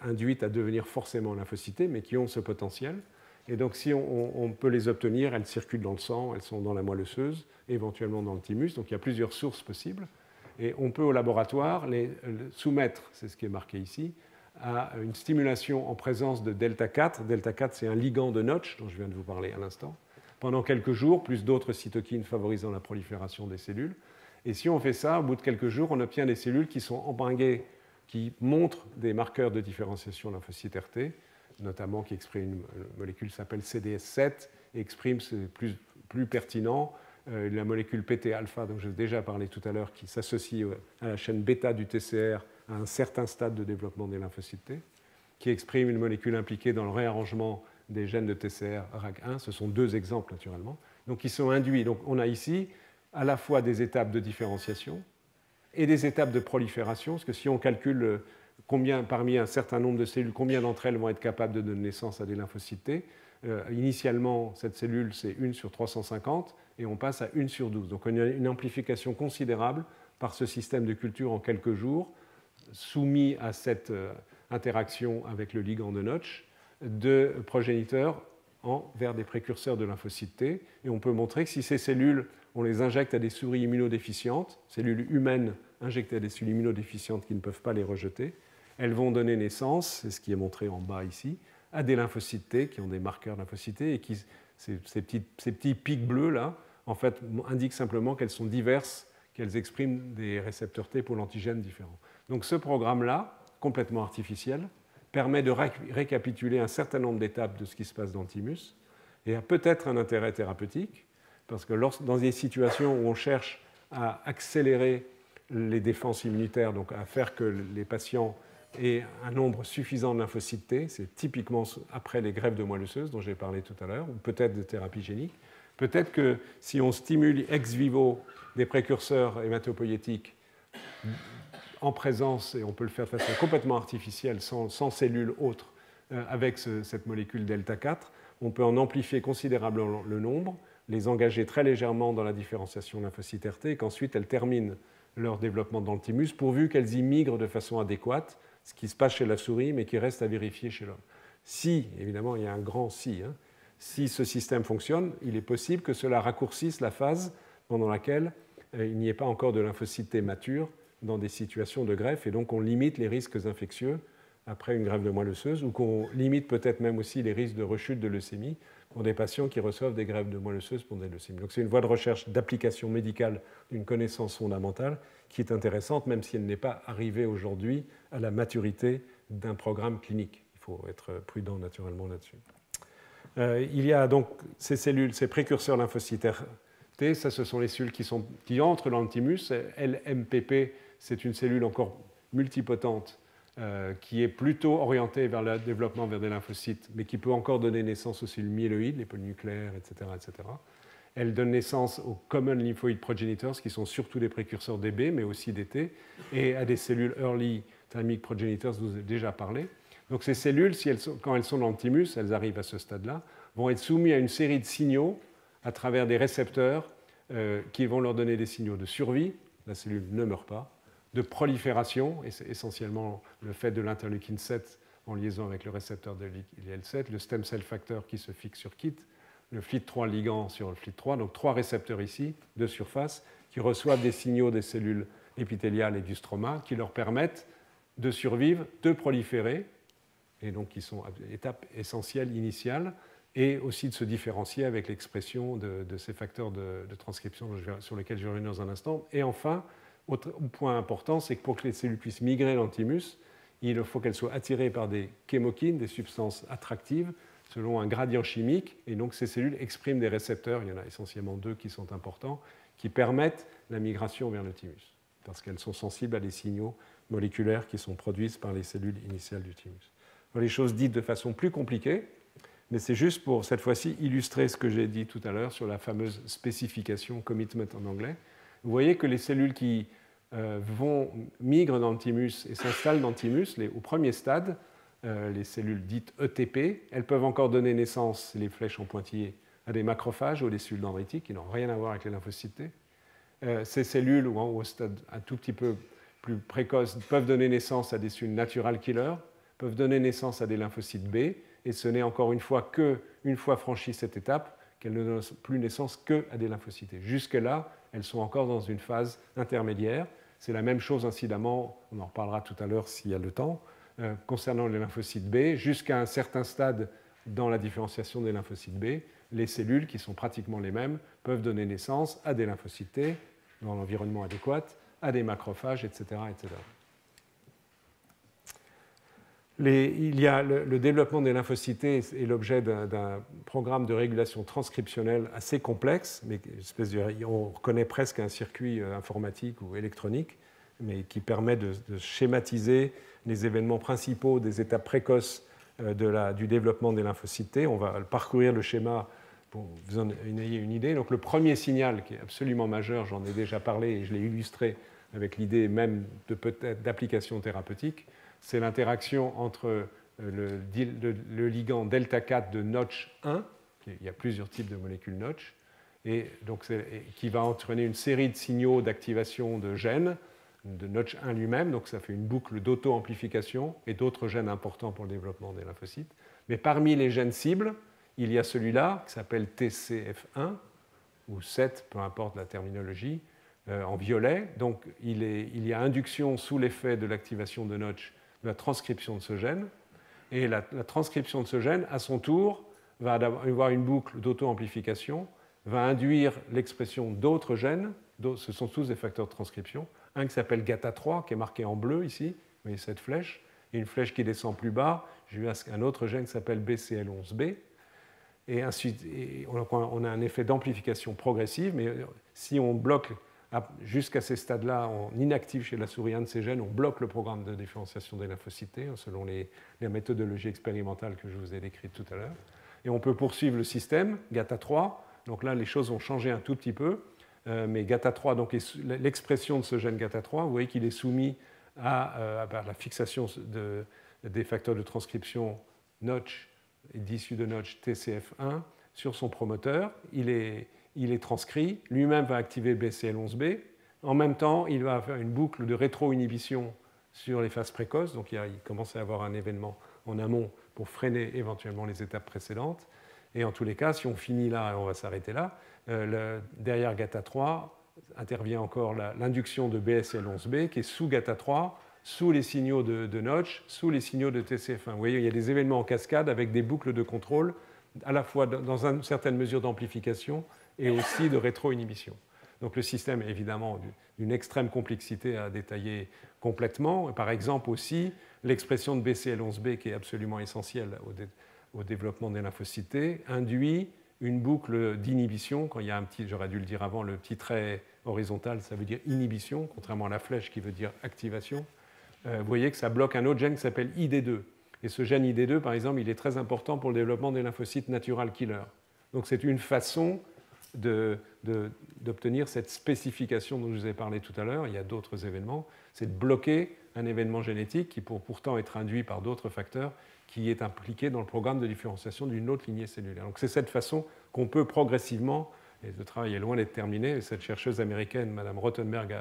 induites à devenir forcément lymphocytes, mais qui ont ce potentiel. Et donc si on peut les obtenir, elles circulent dans le sang, elles sont dans la moelle osseuse, éventuellement dans le thymus. Donc il y a plusieurs sources possibles. Et on peut au laboratoire les soumettre, c'est ce qui est marqué ici, à une stimulation en présence de delta 4. Delta 4, c'est un ligand de Notch dont je viens de vous parler à l'instant, pendant quelques jours, plus d'autres cytokines favorisant la prolifération des cellules. Et si on fait ça, au bout de quelques jours, on obtient des cellules qui sont embringuées, qui montrent des marqueurs de différenciation lymphocyte RT, notamment qui expriment une molécule qui s'appelle CDS7 et exprime, c'est plus pertinent, la molécule PT-alpha, dont j'ai déjà parlé tout à l'heure, qui s'associe à la chaîne bêta du TCR à un certain stade de développement des lymphocytes T, qui exprime une molécule impliquée dans le réarrangement des gènes de TCR RAG1. Ce sont deux exemples, naturellement. Donc, ils sont induits. Donc, on a ici à la fois des étapes de différenciation et des étapes de prolifération, parce que si on calcule combien, parmi un certain nombre de cellules, combien d'entre elles vont être capables de donner naissance à des lymphocytes T, initialement, cette cellule, c'est 1 sur 350, et on passe à 1 sur 12. Donc on a une amplification considérable par ce système de culture en quelques jours, soumis à cette interaction avec le ligand de Notch, de progéniteurs vers des précurseurs de lymphocytes T. Et on peut montrer que si ces cellules, on les injecte à des souris immunodéficientes, cellules humaines injectées à des cellules immunodéficientes qui ne peuvent pas les rejeter, elles vont donner naissance, c'est ce qui est montré en bas ici, à des lymphocytes T qui ont des marqueurs lymphocytes T et qui, ces petits pics bleus là, en fait, indiquent simplement qu'elles sont diverses, qu'elles expriment des récepteurs T pour l'antigène différents. Donc ce programme-là, complètement artificiel, permet de récapituler un certain nombre d'étapes de ce qui se passe dans le thymus et a peut-être un intérêt thérapeutique, parce que dans des situations où on cherche à accélérer les défenses immunitaires, donc à faire que les patients aient un nombre suffisant de lymphocytes T, c'est typiquement après les greffes de moelle osseuse dont j'ai parlé tout à l'heure, ou peut-être des thérapies géniques. Peut-être que si on stimule ex vivo des précurseurs hématopoïétiques en présence, et on peut le faire de façon complètement artificielle, sans cellules autres, avec cette molécule delta 4, on peut en amplifier considérablement le nombre, les engager très légèrement dans la différenciation lymphocyte RT, et qu'ensuite elles terminent leur développement dans le thymus, pourvu qu'elles y migrent de façon adéquate, ce qui se passe chez la souris, mais qui reste à vérifier chez l'homme. Si, évidemment, il y a un grand si, si ce système fonctionne, il est possible que cela raccourcisse la phase pendant laquelle il n'y ait pas encore de lymphocytes T matures dans des situations de greffe, et donc on limite les risques infectieux après une greffe de moelle osseuse, ou qu'on limite peut-être même aussi les risques de rechute de leucémie pour des patients qui reçoivent des greffes de moelle osseuse pour des leucémies. Donc c'est une voie de recherche d'application médicale d'une connaissance fondamentale qui est intéressante, même si elle n'est pas arrivée aujourd'hui à la maturité d'un programme clinique. Il faut être prudent naturellement là-dessus. Il y a donc ces cellules, ces précurseurs lymphocytes T, ça ce sont les cellules qui entrent dans le thymus. LMPP, c'est une cellule encore multipotente qui est plutôt orientée vers le développement vers des lymphocytes, mais qui peut encore donner naissance aux cellules myéloïdes, les polynucléaires, etc., etc. Elle donne naissance aux common lymphoid progenitors, qui sont surtout des précurseurs d'Hb, mais aussi d'T, et à des cellules early thymic progenitors, dont je vous ai déjà parlé. Donc ces cellules, quand elles sont dans le thymus, elles arrivent à ce stade-là, vont être soumises à une série de signaux à travers des récepteurs qui vont leur donner des signaux de survie, la cellule ne meurt pas, de prolifération, et c'est essentiellement le fait de l'interleukine 7 en liaison avec le récepteur de l'IL7, le stem cell factor qui se fixe sur KIT, le FLT3 ligand sur le FLT3, donc 3 récepteurs ici, de surface, qui reçoivent des signaux des cellules épithéliales et du stroma, qui leur permettent de survivre, de proliférer, et donc qui sont étape essentielle, initiale, et aussi de se différencier avec l'expression de ces facteurs de transcription sur lesquels je vais revenir dans un instant. Et enfin, autre point important, c'est que pour que les cellules puissent migrer dans le thymus, il faut qu'elles soient attirées par des chémokines, des substances attractives, selon un gradient chimique. Et donc ces cellules expriment des récepteurs, il y en a essentiellement 2 qui sont importants, qui permettent la migration vers le thymus, parce qu'elles sont sensibles à des signaux moléculaires qui sont produits par les cellules initiales du thymus. Les choses dites de façon plus compliquée, mais c'est juste pour, cette fois-ci, illustrer ce que j'ai dit tout à l'heure sur la fameuse spécification, commitment en anglais. Vous voyez que les cellules qui migrent dans le thymus et s'installent dans le thymus, au premier stade, les cellules dites ETP, elles peuvent encore donner naissance, les flèches en pointillés, à des macrophages ou des cellules dendritiques qui n'ont rien à voir avec les lymphocytes T. Ces cellules, ou au stade un tout petit peu plus précoce, peuvent donner naissance à des cellules natural killers, peuvent donner naissance à des lymphocytes B, et ce n'est encore une fois franchie cette étape qu'elles ne donnent plus naissance qu'à des lymphocytes T. Jusque-là, elles sont encore dans une phase intermédiaire. C'est la même chose, incidemment, on en reparlera tout à l'heure s'il y a le temps, concernant les lymphocytes B. Jusqu'à un certain stade dans la différenciation des lymphocytes B, les cellules, qui sont pratiquement les mêmes, peuvent donner naissance à des lymphocytes T dans l'environnement adéquat, à des macrophages, etc. etc. Il y a le développement des lymphocytes T est l'objet d'un programme de régulation transcriptionnelle assez complexe, mais on reconnaît presque un circuit informatique ou électronique, mais qui permet de schématiser les événements principaux des étapes précoces du développement des lymphocytes T. On va parcourir le schéma pour que vous en ayez une idée. Donc le premier signal qui est absolument majeur, j'en ai déjà parlé et je l'ai illustré avec l'idée même peut-être d'application thérapeutique, c'est l'interaction entre le ligand delta 4 de Notch 1, il y a plusieurs types de molécules Notch, et donc qui va entraîner une série de signaux d'activation de gènes, de Notch 1 lui-même, donc ça fait une boucle d'auto-amplification et d'autres gènes importants pour le développement des lymphocytes. Mais parmi les gènes cibles, il y a celui-là qui s'appelle TCF1, ou 7, peu importe la terminologie, en violet. Donc il y a induction sous l'effet de l'activation de Notch de la transcription de ce gène, et la transcription de ce gène, à son tour, va avoir une boucle d'auto-amplification, va induire l'expression d'autres gènes, ce sont tous des facteurs de transcription, un qui s'appelle GATA3, qui est marqué en bleu ici, vous voyez cette flèche, et une flèche qui descend plus bas, j'ai eu un autre gène qui s'appelle BCL11B, et ensuite on a un effet d'amplification progressive, mais si on bloque jusqu'à ces stades-là, on inactive chez la souris un de ces gènes, on bloque le programme de différenciation des lymphocytes T, selon les méthodologies expérimentales que je vous ai décrites tout à l'heure. Et on peut poursuivre le système, GATA3. Donc là, les choses ont changé un tout petit peu, mais GATA3, donc l'expression de ce gène GATA3, vous voyez qu'il est soumis à la fixation des facteurs de transcription Notch, d'issue de Notch TCF1, sur son promoteur. Il est transcrit, lui-même va activer BCL11B. En même temps, il va faire une boucle de rétro-inhibition sur les phases précoces, donc il commence à avoir un événement en amont pour freiner éventuellement les étapes précédentes. Et en tous les cas, si on finit là, et on va s'arrêter là, derrière GATA3 intervient encore l'induction de BCL11B qui est sous GATA3, sous les signaux de Notch, sous les signaux de TCF1. Vous voyez, il y a des événements en cascade avec des boucles de contrôle, à la fois dans une certaine mesure d'amplification et aussi de rétro-inhibition. Donc le système est évidemment d'une extrême complexité à détailler complètement. Par exemple aussi, l'expression de BCL11B, qui est absolument essentielle au développement des lymphocytes T, induit une boucle d'inhibition. Quand il y a j'aurais dû le dire avant, le petit trait horizontal, ça veut dire inhibition, contrairement à la flèche qui veut dire activation. Vous voyez que ça bloque un autre gène qui s'appelle ID2. Et ce gène ID2, par exemple, il est très important pour le développement des lymphocytes natural killer. Donc c'est une façon d'obtenir cette spécification dont je vous ai parlé tout à l'heure. Il y a d'autres événements. C'est de bloquer un événement génétique qui peut pourtant être induit par d'autres facteurs qui est impliqué dans le programme de différenciation d'une autre lignée cellulaire. Donc c'est cette façon qu'on peut progressivement, et le travail est loin d'être terminé, et cette chercheuse américaine, Mme Rothenberg,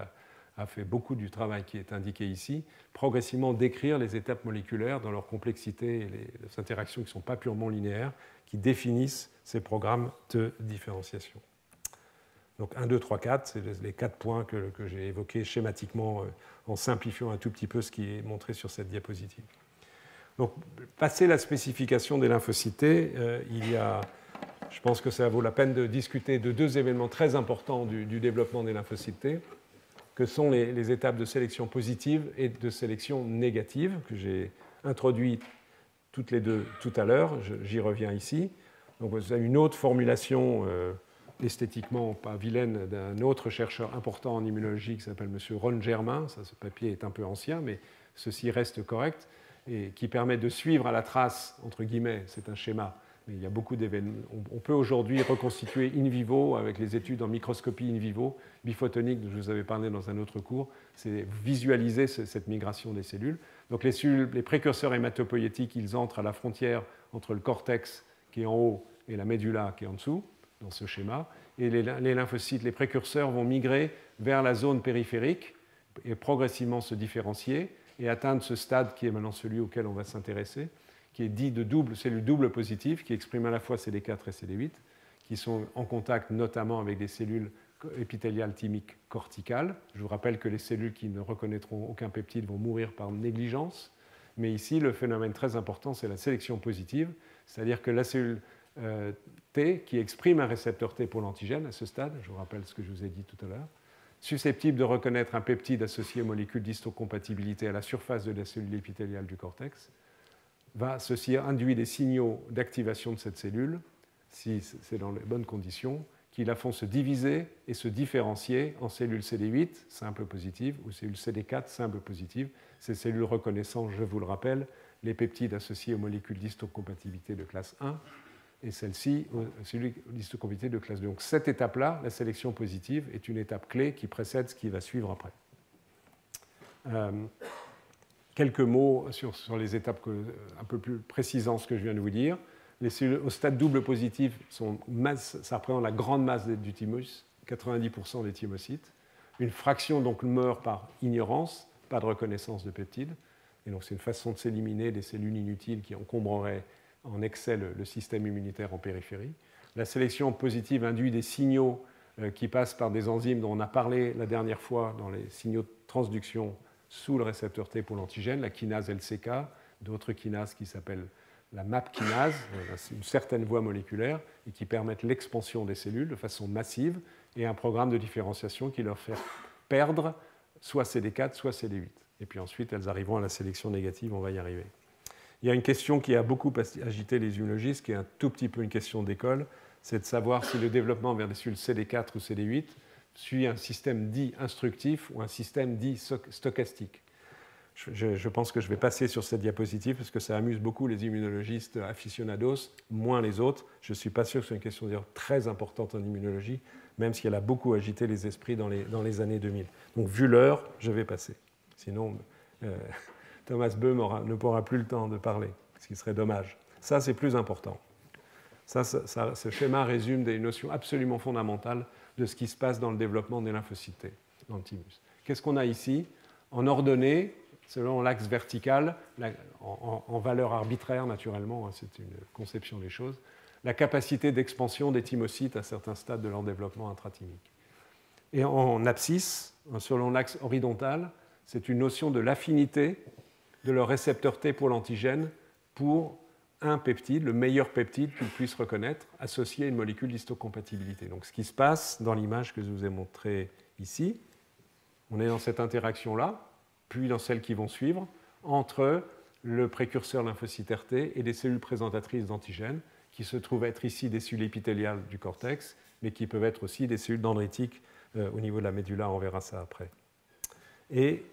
a fait beaucoup du travail qui est indiqué ici, progressivement décrire les étapes moléculaires dans leur complexité et les interactions qui ne sont pas purement linéaires, qui définissent ces programmes de différenciation. Donc 1, 2, 3, 4, c'est les 4 points que j'ai évoqués schématiquement en simplifiant un tout petit peu ce qui est montré sur cette diapositive. Donc, passé la spécification des lymphocytes T, je pense que ça vaut la peine de discuter de 2 événements très importants du développement des lymphocytes T, que sont les étapes de sélection positive et de sélection négative, que j'ai introduit toutes les deux tout à l'heure, j'y reviens ici. Donc, vous avez une autre formulation esthétiquement pas vilaine d'un autre chercheur important en immunologie qui s'appelle M. Ron Germain. Ça, ce papier est un peu ancien, mais ceci reste correct, et qui permet de suivre à la trace, entre guillemets, c'est un schéma, mais il y a beaucoup d'événements. On peut aujourd'hui reconstituer in vivo, avec les études en microscopie in vivo, biphotonique, dont je vous avais parlé dans un autre cours, c'est visualiser cette migration des cellules. Donc les précurseurs hématopoïétiques, ils entrent à la frontière entre le cortex qui est en haut et la médulla qui est en dessous, dans ce schéma, et les lymphocytes, les précurseurs vont migrer vers la zone périphérique et progressivement se différencier et atteindre ce stade qui est maintenant celui auquel on va s'intéresser, qui est dit de cellules doubles positives, qui expriment à la fois CD4 et CD8, qui sont en contact notamment avec des cellules épithéliales thymiques corticales. Je vous rappelle que les cellules qui ne reconnaîtront aucun peptide vont mourir par négligence, mais ici, le phénomène très important, c'est la sélection positive, c'est-à-dire que la cellule T, qui exprime un récepteur T pour l'antigène à ce stade, je vous rappelle ce que je vous ai dit tout à l'heure, susceptible de reconnaître un peptide associé aux molécules d'histocompatibilité à la surface de la cellule épithéliale du cortex, ceci induit des signaux d'activation de cette cellule, si c'est dans les bonnes conditions, qui la font se diviser et se différencier en cellules CD8, simple positive, ou cellules CD4, simple positive. Ces cellules reconnaissant, je vous le rappelle, les peptides associés aux molécules d'histocompatibilité de classe 1, et celle-ci, celui d'histocompatibilité de classe 2. Donc cette étape-là, la sélection positive, est une étape clé qui précède ce qui va suivre après. Quelques mots sur les étapes un peu plus précisant ce que je viens de vous dire. Les cellules au stade double positif, ça représente la grande masse du thymus, 90% des thymocytes. Une fraction donc meurt par ignorance, pas de reconnaissance de peptides. Et donc c'est une façon de s'éliminer des cellules inutiles qui encombreraient en excès le système immunitaire en périphérie. La sélection positive induit des signaux qui passent par des enzymes dont on a parlé la dernière fois dans les signaux de transduction sous le récepteur T pour l'antigène, la kinase LCK, d'autres kinases qui s'appellent la MAP kinase, une certaine voie moléculaire, et qui permettent l'expansion des cellules de façon massive, et un programme de différenciation qui leur fait perdre soit CD4, soit CD8. Et puis ensuite, elles arriveront à la sélection négative, on va y arriver. Il y a une question qui a beaucoup agité les immunologistes, qui est un tout petit peu une question d'école, c'est de savoir si le développement vers des cellules CD4 ou CD8 suit un système dit instructif ou un système dit stochastique. Je pense que je vais passer sur cette diapositive parce que ça amuse beaucoup les immunologistes aficionados, moins les autres. Je ne suis pas sûr que ce soit une question très importante en immunologie, même si elle a beaucoup agité les esprits dans les années 2000. Donc, vu l'heure, je vais passer. Sinon, Thomas Böhm ne pourra plus le temps de parler, ce qui serait dommage. Ça, c'est plus important. Ce schéma résume des notions absolument fondamentales de ce qui se passe dans le développement des lymphocytes T, dans le thymus. Qu'est-ce qu'on a ici? En ordonnée, selon l'axe vertical, en valeur arbitraire naturellement, c'est une conception des choses, la capacité d'expansion des thymocytes à certains stades de leur développement intrathymique. Et en abscisse, selon l'axe horizontal, c'est une notion de l'affinité de leur récepteur T pour l'antigène pour un peptide, le meilleur peptide qu'ils puissent reconnaître, associé à une molécule d'histocompatibilité. Donc ce qui se passe dans l'image que je vous ai montrée ici, on est dans cette interaction-là, puis dans celles qui vont suivre, entre le précurseur lymphocytaire T et des cellules présentatrices d'antigènes, qui se trouvent être ici des cellules épithéliales du cortex, mais qui peuvent être aussi des cellules dendritiques au niveau de la médulla, on verra ça après. Et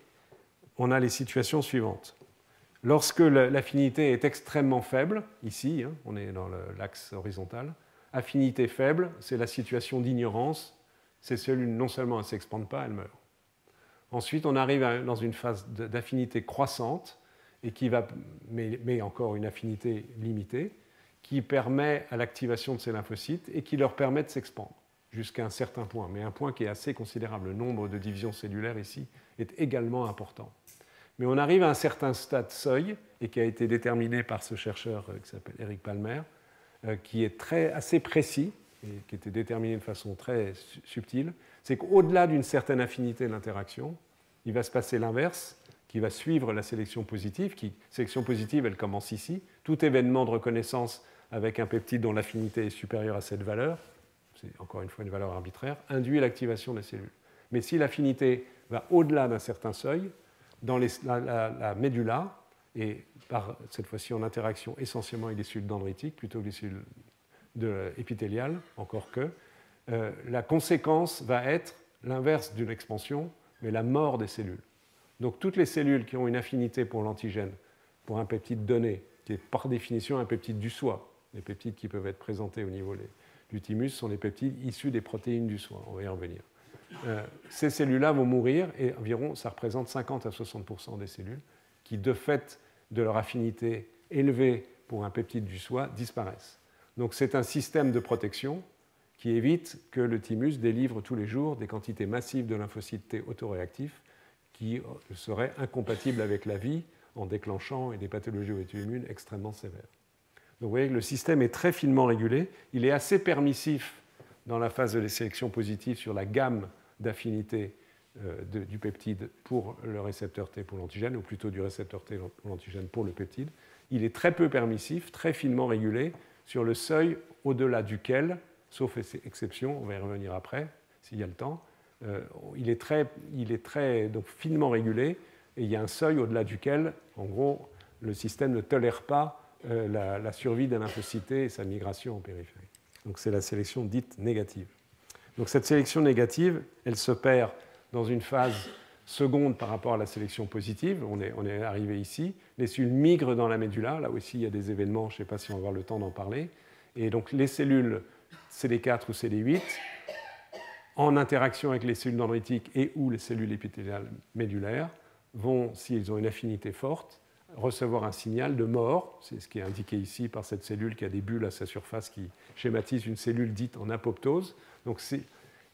on a les situations suivantes. Lorsque l'affinité est extrêmement faible, ici, on est dans l'axe horizontal, Affinité faible, c'est la situation d'ignorance. Ces cellules, non seulement elles ne s'expandent pas, elles meurent. Ensuite, on arrive dans une phase d'affinité croissante, et mais encore une affinité limitée, qui permet à l'activation de ces lymphocytes et qui leur permet de s'expandre jusqu'à un certain point, mais un point qui est assez considérable. Le nombre de divisions cellulaires ici est également important. Mais on arrive à un certain stade seuil, et qui a été déterminé par ce chercheur qui s'appelle Eric Palmer, qui est assez précis, et qui était déterminé de façon très subtile, c'est qu'au-delà d'une certaine affinité de l'interaction, il va se passer l'inverse, qui va suivre la sélection positive. Sélection positive, elle commence ici. Tout événement de reconnaissance avec un peptide dont l'affinité est supérieure à cette valeur, c'est encore une fois une valeur arbitraire, induit l'activation des cellules. Mais si l'affinité va au-delà d'un certain seuil, dans la médulla, et cette fois-ci en interaction essentiellement avec des cellules dendritiques plutôt que des cellules épithéliales, encore que, la conséquence va être l'inverse d'une expansion, mais la mort des cellules. Donc toutes les cellules qui ont une affinité pour l'antigène, pour un peptide donné, qui est par définition un peptide du soi, les peptides qui peuvent être présentés au niveau du thymus sont les peptides issus des protéines du soi, on va y revenir. Ces cellules-là vont mourir, et environ, ça représente 50 à 60% des cellules qui, de fait de leur affinité élevée pour un peptide du soi, disparaissent. Donc c'est un système de protection qui évite que le thymus délivre tous les jours des quantités massives de lymphocytes T autoréactifs qui seraient incompatibles avec la vie en déclenchant des pathologies auto-immunes extrêmement sévères. Donc vous voyez que le système est très finement régulé. Il est assez permissif dans la phase de la sélection positive sur la gamme d'affinités du peptide pour le récepteur T pour l'antigène, ou plutôt du récepteur T pour l'antigène pour le peptide. Il est très peu permissif, très finement régulé sur le seuil au-delà duquel, sauf exception, on va y revenir après, s'il y a le temps, il est très donc, finement régulé, et il y a un seuil au-delà duquel, en gros, le système ne tolère pas la survie d'un lymphocyte et sa migration en périphérie. Donc c'est la sélection dite négative. Donc cette sélection négative, elle s'opère dans une phase seconde par rapport à la sélection positive. On est arrivé ici. Les cellules migrent dans la médulla. Là aussi, il y a des événements, je ne sais pas si on va avoir le temps d'en parler. Et donc les cellules CD4 ou CD8, en interaction avec les cellules dendritiques et ou les cellules épithéliales médullaires, vont, s'ils ont une affinité forte, recevoir un signal de mort. C'est ce qui est indiqué ici par cette cellule qui a des bulles à sa surface qui schématise une cellule dite en apoptose. Donc c'est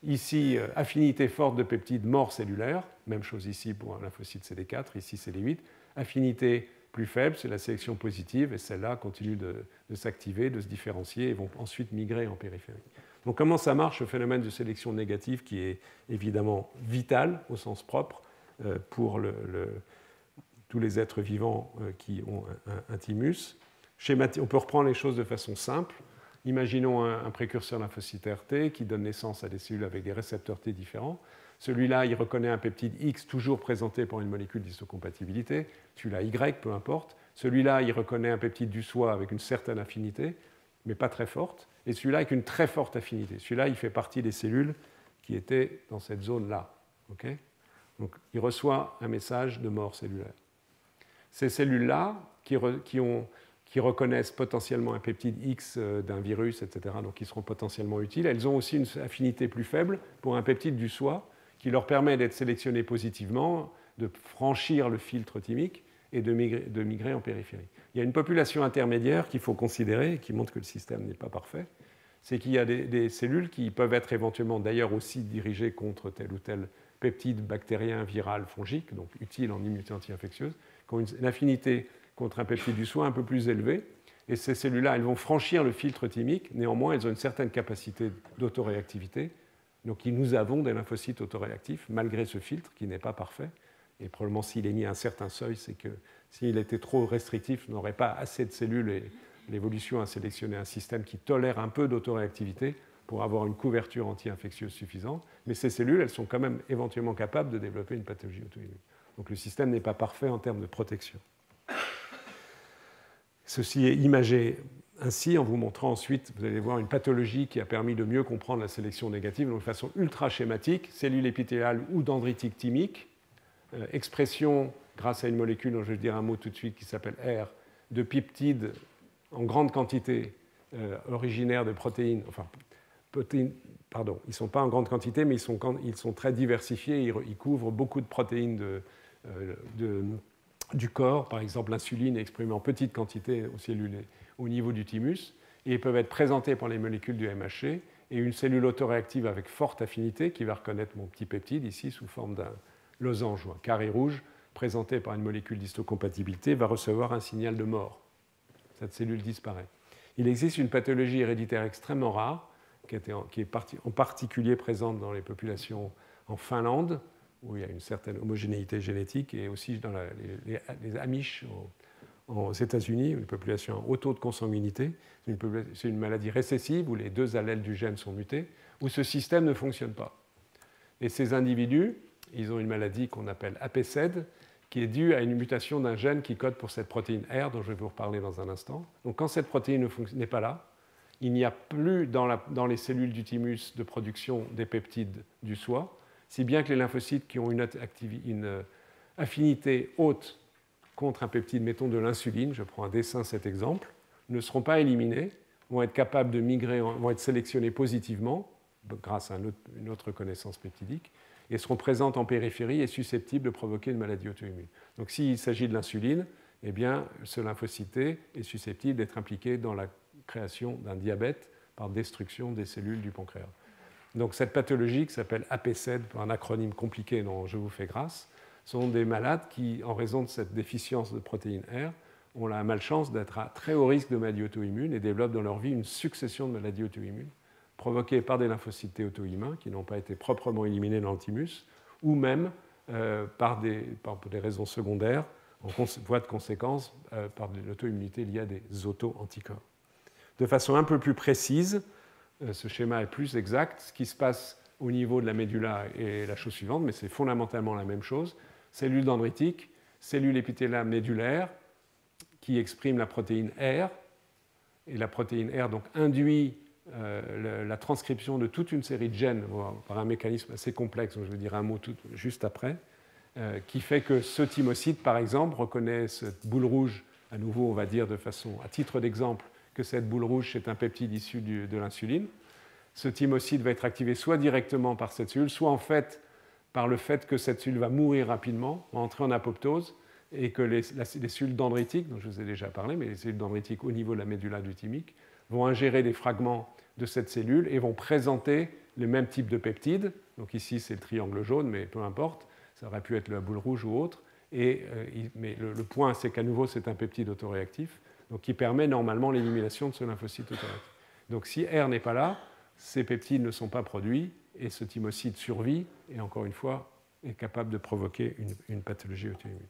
ici affinité forte de peptides mort cellulaire, même chose ici pour un lymphocyte CD4, ici CD8. Affinité plus faible, c'est la sélection positive, et celle-là continue de s'activer, de se différencier, et vont ensuite migrer en périphérie. Donc comment ça marche, ce phénomène de sélection négative qui est évidemment vital au sens propre pour tous les êtres vivants qui ont un thymus. On peut reprendre les choses de façon simple. Imaginons un précurseur lymphocytaire T qui donne naissance à des cellules avec des récepteurs T différents. Celui-là, il reconnaît un peptide X toujours présenté par une molécule d'histocompatibilité. Celui-là, Y, peu importe. Celui-là, il reconnaît un peptide du soi avec une certaine affinité, mais pas très forte. Et celui-là avec une très forte affinité. Celui-là, il fait partie des cellules qui étaient dans cette zone-là. Okay ? Donc, il reçoit un message de mort cellulaire. Ces cellules-là, qui reconnaissent potentiellement un peptide X d'un virus, etc., donc qui seront potentiellement utiles, elles ont aussi une affinité plus faible pour un peptide du soi qui leur permet d'être sélectionnées positivement, de franchir le filtre thymique et de migrer en périphérie. Il y a une population intermédiaire qu'il faut considérer et qui montre que le système n'est pas parfait. C'est qu'il y a des cellules qui peuvent être éventuellement d'ailleurs aussi dirigées contre tel ou tel peptide bactérien, viral, fongique, donc utile en immunité anti-infectieuse, qui ont une affinité contre un peptide du soi un peu plus élevé. Et ces cellules-là, elles vont franchir le filtre thymique. Néanmoins, elles ont une certaine capacité d'autoréactivité. Donc nous avons des lymphocytes autoréactifs, malgré ce filtre qui n'est pas parfait. Et probablement s'il est mis à un certain seuil, c'est que s'il était trop restrictif, on n'aurait pas assez de cellules et l'évolution a sélectionné un système qui tolère un peu d'autoréactivité pour avoir une couverture anti-infectieuse suffisante. Mais ces cellules, elles sont quand même éventuellement capables de développer une pathologie auto-immune. Donc le système n'est pas parfait en termes de protection. Ceci est imagé ainsi en vous montrant ensuite, vous allez voir une pathologie qui a permis de mieux comprendre la sélection négative, donc de façon ultra schématique, cellules épithéliales ou dendritiques thymiques, expression grâce à une molécule dont je vais dire un mot tout de suite qui s'appelle R, de peptides en grande quantité originaires de protéines, pardon, ils ne sont pas en grande quantité, mais ils sont très diversifiés, ils couvrent beaucoup de protéines du corps, par exemple l'insuline est exprimée en petite quantité aux cellules au niveau du thymus, et ils peuvent être présentés par les molécules du MHC, et une cellule autoréactive avec forte affinité, qui va reconnaître mon petit peptide ici sous forme d'un losange ou un carré rouge, présenté par une molécule d'histocompatibilité, va recevoir un signal de mort. Cette cellule disparaît. Il existe une pathologie héréditaire extrêmement rare, qui est en particulier présente dans les populations en Finlande, où il y a une certaine homogénéité génétique, et aussi dans les Amish aux États-Unis, une population à haut taux de consanguinité. C'est une maladie récessive où les deux allèles du gène sont mutés, où ce système ne fonctionne pas. Et ces individus, ils ont une maladie qu'on appelle APCED, qui est due à une mutation d'un gène qui code pour cette protéine R, dont je vais vous reparler dans un instant. Donc quand cette protéine n'est pas là, il n'y a plus dans les cellules du thymus de production des peptides du soi, si bien que les lymphocytes qui ont une affinité haute contre un peptide, mettons de l'insuline, je prends à dessein cet exemple, ne seront pas éliminés, vont être capables de migrer, vont être sélectionnés positivement, grâce à une autre connaissance peptidique, et seront présentes en périphérie et susceptibles de provoquer une maladie auto-immune. Donc s'il s'agit de l'insuline, eh bien, ce lymphocyte est susceptible d'être impliqué dans la création d'un diabète par destruction des cellules du pancréas. Donc cette pathologie qui s'appelle APCED, un acronyme compliqué dont je vous fais grâce, sont des malades qui, en raison de cette déficience de protéine R, ont la malchance d'être à très haut risque de maladie auto-immune et développent dans leur vie une succession de maladies auto-immunes provoquées par des lymphocytes T auto-immuns qui n'ont pas été proprement éliminés dans le thymus, ou même par des raisons secondaires, en voie de conséquence, par de l'auto-immunité liée à des auto-anticorps. De façon un peu plus précise, ce schéma est plus exact. Ce qui se passe au niveau de la médulla est la chose suivante, mais c'est fondamentalement la même chose. Cellule dendritique, cellule épithéliale médullaire qui exprime la protéine R, et la protéine R donc induit la transcription de toute une série de gènes par un mécanisme assez complexe, dont je vais dire un mot juste après, qui fait que ce thymocyte, par exemple, reconnaît cette boule rouge, à nouveau, on va dire de façon, à titre d'exemple, que cette boule rouge, c'est un peptide issu de l'insuline. Ce thymocyte va être activé soit directement par cette cellule, soit en fait par le fait que cette cellule va mourir rapidement, va entrer en apoptose, et que les cellules dendritiques, dont je vous ai déjà parlé, mais les cellules dendritiques au niveau de la médulla du thymique, vont ingérer des fragments de cette cellule et vont présenter le même type de peptide. Donc ici, c'est le triangle jaune, mais peu importe, ça aurait pu être la boule rouge ou autre. Mais le point, c'est qu'à nouveau, c'est un peptide autoréactif, donc qui permet normalement l'élimination de ce lymphocyte autoréactif. Donc si R n'est pas là, ces peptides ne sont pas produits et ce thymocyte survit et encore une fois est capable de provoquer une pathologie auto-immune.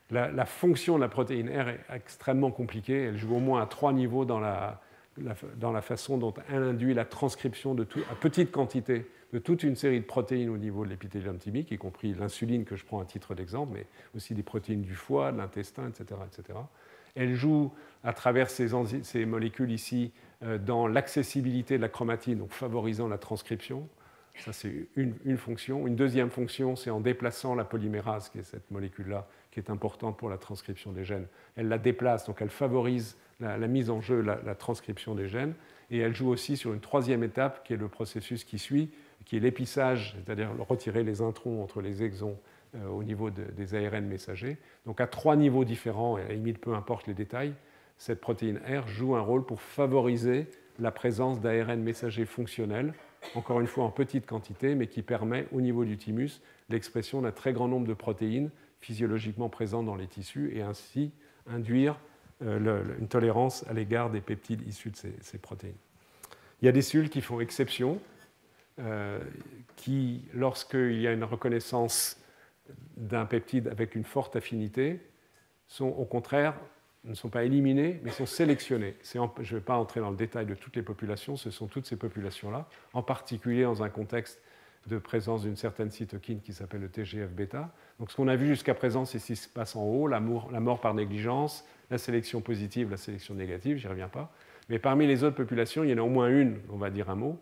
La fonction de la protéine R est extrêmement compliquée. Elle joue au moins à 3 niveaux dans la façon dont elle induit la transcription à petite quantité de toute une série de protéines au niveau de l'épithélium thymique, y compris l'insuline que je prends à titre d'exemple, mais aussi des protéines du foie, de l'intestin, etc., etc. Elle joue à travers ces molécules ici dans l'accessibilité de la chromatine, donc favorisant la transcription. Ça, c'est une fonction. Une deuxième fonction, c'est en déplaçant la polymérase, qui est cette molécule-là, qui est importante pour la transcription des gènes. Elle la déplace, donc elle favorise la mise en jeu, la transcription des gènes. Et elle joue aussi sur une troisième étape, qui est le processus qui suit, qui est l'épissage, c'est-à-dire retirer les introns entre les exons au niveau des ARN messagers. Donc à 3 niveaux différents, et à la limite peu importe les détails, cette protéine R joue un rôle pour favoriser la présence d'ARN messagers fonctionnels, encore une fois en petite quantité, mais qui permet au niveau du thymus l'expression d'un très grand nombre de protéines physiologiquement présentes dans les tissus et ainsi induire une tolérance à l'égard des peptides issus de ces protéines. Il y a des cellules qui font exception, qui, lorsqu'il y a une reconnaissance d'un peptide avec une forte affinité, sont au contraire, ne sont pas éliminés, mais sont sélectionnés. Je ne vais pas entrer dans le détail de toutes les populations, ce sont toutes ces populations-là, en particulier dans un contexte de présence d'une certaine cytokine qui s'appelle le TGF-bêta. Donc ce qu'on a vu jusqu'à présent, c'est ce qui se passe en haut, la mort par négligence, la sélection positive, la sélection négative, j'y reviens pas. Mais parmi les autres populations, il y en a au moins une, on va dire un mot,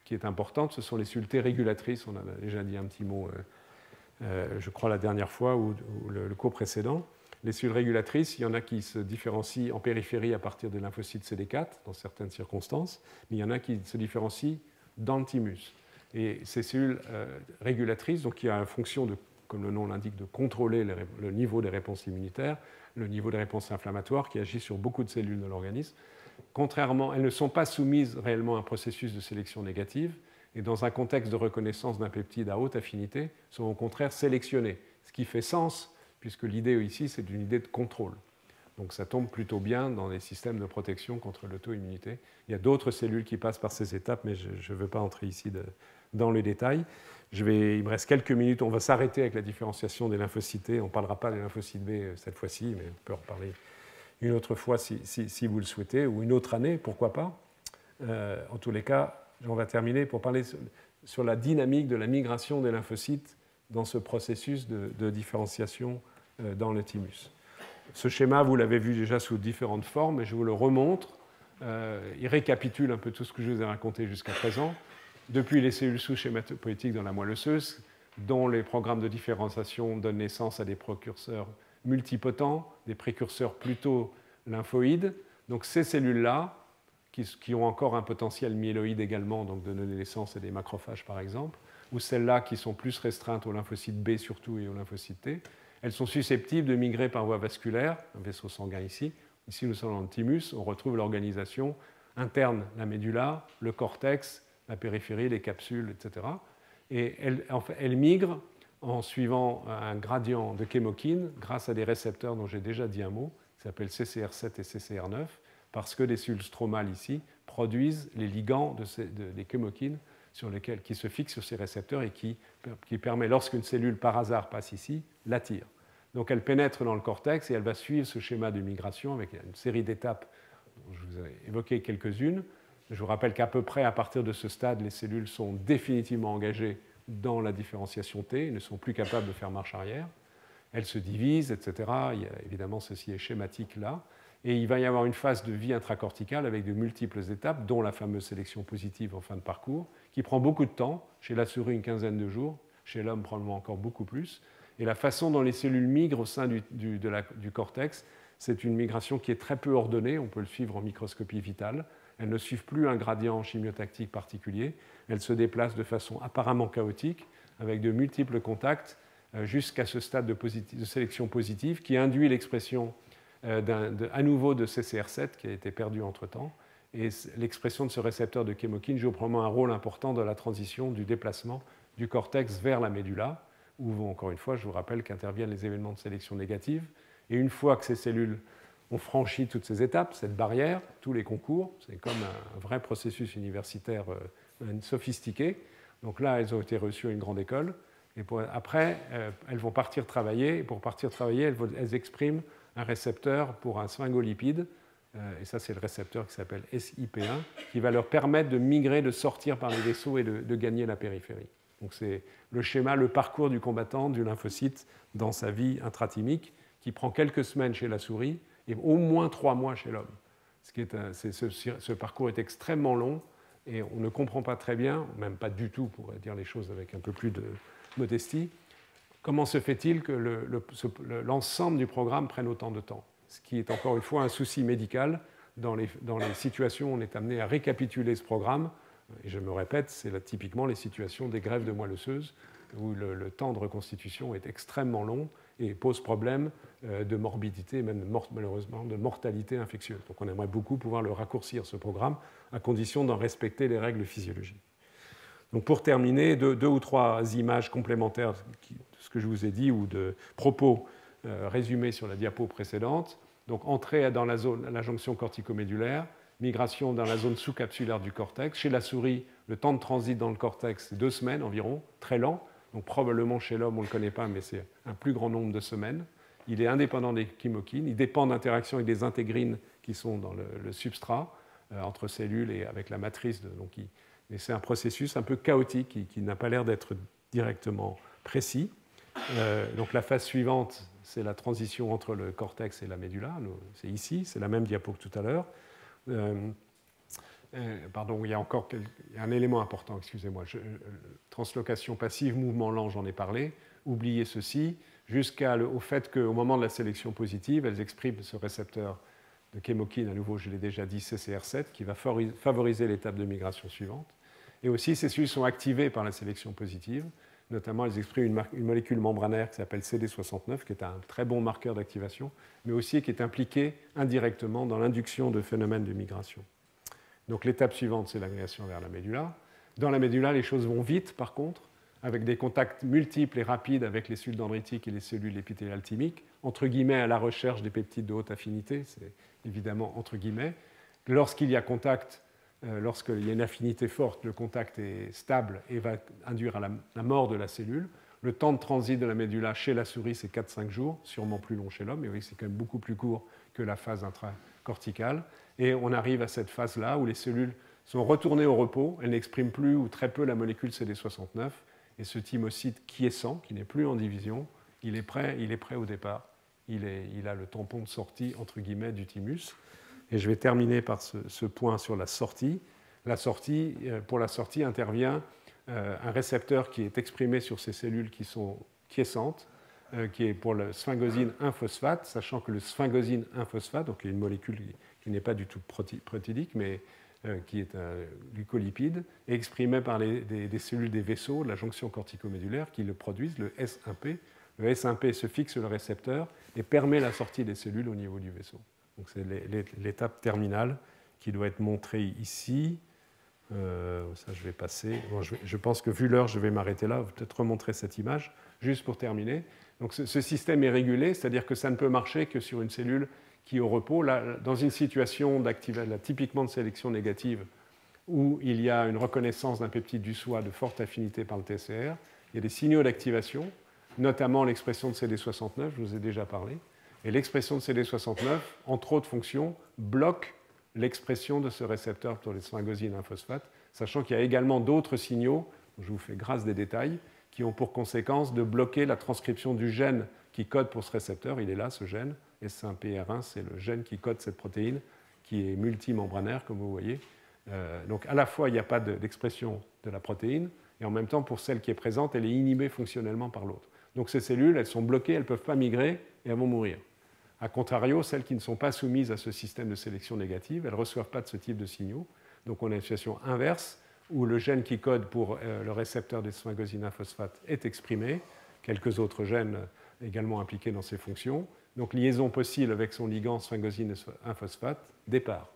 qui est importante, ce sont les cellules T régulatrices, on en a déjà dit un petit mot, je crois la dernière fois ou le cours précédent. Les cellules régulatrices, il y en a qui se différencient en périphérie à partir des lymphocytes CD4 dans certaines circonstances, mais il y en a qui se différencient dans le thymus. Et ces cellules régulatrices, donc qui ont une fonction, comme le nom l'indique, de contrôler le niveau des réponses immunitaires, le niveau des réponses inflammatoires, qui agit sur beaucoup de cellules de l'organisme. Contrairement, elles ne sont pas soumises réellement à un processus de sélection négative, et dans un contexte de reconnaissance d'un peptide à haute affinité, sont au contraire sélectionnées, ce qui fait sens, puisque l'idée ici, c'est une idée de contrôle. Donc ça tombe plutôt bien dans les systèmes de protection contre l'auto-immunité. Il y a d'autres cellules qui passent par ces étapes, mais je ne veux pas entrer ici dans le détail. Il me reste quelques minutes, on va s'arrêter avec la différenciation des lymphocytes. On ne parlera pas des lymphocytes B cette fois-ci, mais on peut en reparler une autre fois si vous le souhaitez, ou une autre année, pourquoi pas. En tous les cas, on va terminer pour parler sur la dynamique de la migration des lymphocytes dans ce processus de différenciation dans le thymus. Ce schéma, vous l'avez vu déjà sous différentes formes, mais je vous le remontre. Il récapitule un peu tout ce que je vous ai raconté jusqu'à présent. Depuis les cellules souches hématopoïétiques dans la moelle osseuse, dont les programmes de différenciation donnent naissance à des précurseurs multipotents, des précurseurs plutôt lymphoïdes. Donc ces cellules-là, qui ont encore un potentiel myéloïde également, donc de donner naissance à des macrophages par exemple, ou celles-là qui sont plus restreintes aux lymphocytes B surtout et aux lymphocytes T, elles sont susceptibles de migrer par voie vasculaire, un vaisseau sanguin ici. Ici, nous sommes dans le thymus, on retrouve l'organisation interne, la médulla, le cortex, la périphérie, les capsules, etc. Et elles migrent en suivant un gradient de chémokine grâce à des récepteurs dont j'ai déjà dit un mot, qui s'appellent CCR7 et CCR9, parce que les cellules stromales ici produisent les ligands des chémokines qui se fixent sur ces récepteurs et qui permet, lorsqu'une cellule par hasard passe ici, l'attire. Donc elle pénètre dans le cortex et elle va suivre ce schéma de migration avec une série d'étapes dont je vous ai évoqué quelques-unes. Je vous rappelle qu'à peu près à partir de ce stade, les cellules sont définitivement engagées dans la différenciation T, elles ne sont plus capables de faire marche arrière. Elles se divisent, etc. Évidemment, ceci est schématique là. Et il va y avoir une phase de vie intracorticale avec de multiples étapes, dont la fameuse sélection positive en fin de parcours, qui prend beaucoup de temps. Chez la souris, une quinzaine de jours. Chez l'homme, probablement encore beaucoup plus. Et la façon dont les cellules migrent au sein du cortex, c'est une migration qui est très peu ordonnée. On peut le suivre en microscopie vitale. Elles ne suivent plus un gradient chimiotactique particulier. Elles se déplacent de façon apparemment chaotique, avec de multiples contacts, jusqu'à ce stade de sélection positive qui induit l'expression à nouveau de CCR7 qui a été perdu entre-temps. Et l'expression de ce récepteur de chémokine joue probablement un rôle important dans la transition du déplacement du cortex vers la médulla, où, encore une fois, je vous rappelle qu'interviennent les événements de sélection négative. Et une fois que ces cellules ont franchi toutes ces étapes, cette barrière, tous les concours, c'est comme un vrai processus universitaire sophistiqué. Donc là, elles ont été reçues à une grande école. Et après, elles vont partir travailler. Et pour partir travailler, elles expriment un récepteur pour un sphingolipide, et ça c'est le récepteur qui s'appelle SIP1, qui va leur permettre de migrer, de sortir par les vaisseaux et de gagner la périphérie. Donc c'est le schéma, le parcours du combattant, du lymphocyte dans sa vie intrathymique, qui prend quelques semaines chez la souris et au moins 3 mois chez l'homme. Ce parcours est extrêmement long et on ne comprend pas très bien, même pas du tout pour dire les choses avec un peu plus de modestie, comment se fait-il que l'ensemble du programme prenne autant de temps? Ce qui est encore une fois un souci médical. Dans les situations où on est amené à récapituler ce programme, et je me répète, c'est typiquement les situations des greffes de moelle osseuse, où le temps de reconstitution est extrêmement long et pose problème de morbidité, même malheureusement de mortalité infectieuse. Donc on aimerait beaucoup pouvoir le raccourcir, ce programme, à condition d'en respecter les règles physiologiques. Donc pour terminer, deux ou trois images complémentaires de ce que je vous ai dit ou de propos résumés sur la diapo précédente. Donc entrée dans la jonction corticomédulaire, migration dans la zone sous-capsulaire du cortex. Chez la souris, le temps de transit dans le cortex, c'est 2 semaines environ, très lent. Donc probablement chez l'homme, on ne le connaît pas, mais c'est un plus grand nombre de semaines. Il est indépendant des chymokines, il dépend d'interactions avec des intégrines qui sont dans le substrat, entre cellules et avec la matrice. Mais c'est un processus un peu chaotique qui n'a pas l'air d'être directement précis. Donc la phase suivante, c'est la transition entre le cortex et la médulla. C'est ici, c'est la même diapo que tout à l'heure. Pardon, il y a un élément important, excusez-moi. Translocation passive, mouvement lent, j'en ai parlé. oublier ceci, jusqu'au fait qu'au moment de la sélection positive, elles expriment ce récepteur de chémokine, à nouveau, je l'ai déjà dit, CCR7, qui va favoriser l'étape de migration suivante. Et aussi, ces cellules sont activées par la sélection positive. Notamment, elles expriment une molécule membranaire qui s'appelle CD69, qui est un très bon marqueur d'activation, mais aussi qui est impliquée indirectement dans l'induction de phénomènes de migration. Donc l'étape suivante, c'est l'agrégation vers la médulla. Dans la médulla, les choses vont vite, par contre, avec des contacts multiples et rapides avec les cellules dendritiques et les cellules épithéliales thymiques, entre guillemets à la recherche des peptides de haute affinité, c'est évidemment entre guillemets. Lorsqu'il y a contact, lorsqu'il y a une affinité forte, le contact est stable et va induire à la mort de la cellule. Le temps de transit de la médulla chez la souris, c'est 4-5 jours, sûrement plus long chez l'homme, mais oui, c'est quand même beaucoup plus court que la phase intracorticale. Et on arrive à cette phase-là où les cellules sont retournées au repos, elles n'expriment plus ou très peu la molécule CD69, et ce thymocyte quiescent, qui n'est plus en division, il est prêt au départ. Il a le tampon de sortie, entre guillemets, du thymus. Et je vais terminer par ce point sur la sortie. Pour la sortie intervient un récepteur qui est exprimé sur ces cellules qui sont quiescentes, qui est pour le sphingosine 1-phosphate, sachant que le sphingosine 1-phosphate, donc une molécule qui n'est pas du tout protidique, mais qui est un glucolipide, est exprimé par des cellules des vaisseaux de la jonction corticomédulaire qui le produisent, le S1P. Le S1P se fixe sur le récepteur et permet la sortie des cellules au niveau du vaisseau. Donc c'est l'étape terminale qui doit être montrée ici. Ça, je vais passer. Bon, je pense que vu l'heure, je vais m'arrêter là. Je vais peut-être remontrer cette image, juste pour terminer. Donc ce système est régulé, c'est-à-dire que ça ne peut marcher que sur une cellule qui est au repos. Là, dans une situation typiquement de sélection négative, où il y a une reconnaissance d'un peptide du soi de forte affinité par le TCR, il y a des signaux d'activation, notamment l'expression de CD69, je vous ai déjà parlé. Et l'expression de CD69, entre autres fonctions, bloque l'expression de ce récepteur pour les sphingosines 1-phosphate, sachant qu'il y a également d'autres signaux, je vous fais grâce des détails, qui ont pour conséquence de bloquer la transcription du gène qui code pour ce récepteur. Il est là, ce gène, S1PR1, c'est le gène qui code cette protéine, qui est multimembranaire, comme vous voyez. Donc à la fois, il n'y a pas d'expression de la protéine, et en même temps, pour celle qui est présente, elle est inhibée fonctionnellement par l'autre. Donc ces cellules, elles sont bloquées, elles ne peuvent pas migrer, et elles vont mourir. A contrario, celles qui ne sont pas soumises à ce système de sélection négative, elles ne reçoivent pas de ce type de signaux. Donc on a une situation inverse, où le gène qui code pour le récepteur des sphingosines 1-phosphate est exprimé, quelques autres gènes également impliqués dans ces fonctions. Donc liaison possible avec son ligand sphingosine 1-phosphate, départ,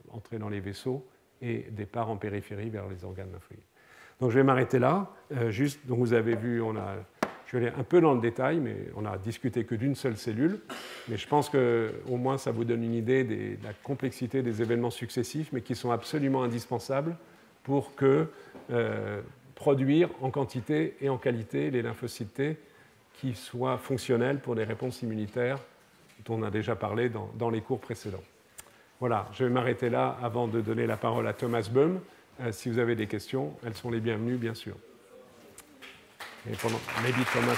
entrée dans les vaisseaux et départ en périphérie vers les organes lymphoïdes. Donc je vais m'arrêter là. Donc vous avez vu, je vais aller un peu dans le détail, mais on n'a discuté que d'une seule cellule. Mais je pense qu'au moins ça vous donne une idée de la complexité des événements successifs, mais qui sont absolument indispensables pour produire en quantité et en qualité les lymphocytes T qui soient fonctionnels pour des réponses immunitaires dont on a déjà parlé dans les cours précédents. Voilà, je vais m'arrêter là avant de donner la parole à Thomas Böhm. Si vous avez des questions, elles sont les bienvenues, bien sûr. Et maybe Thomas.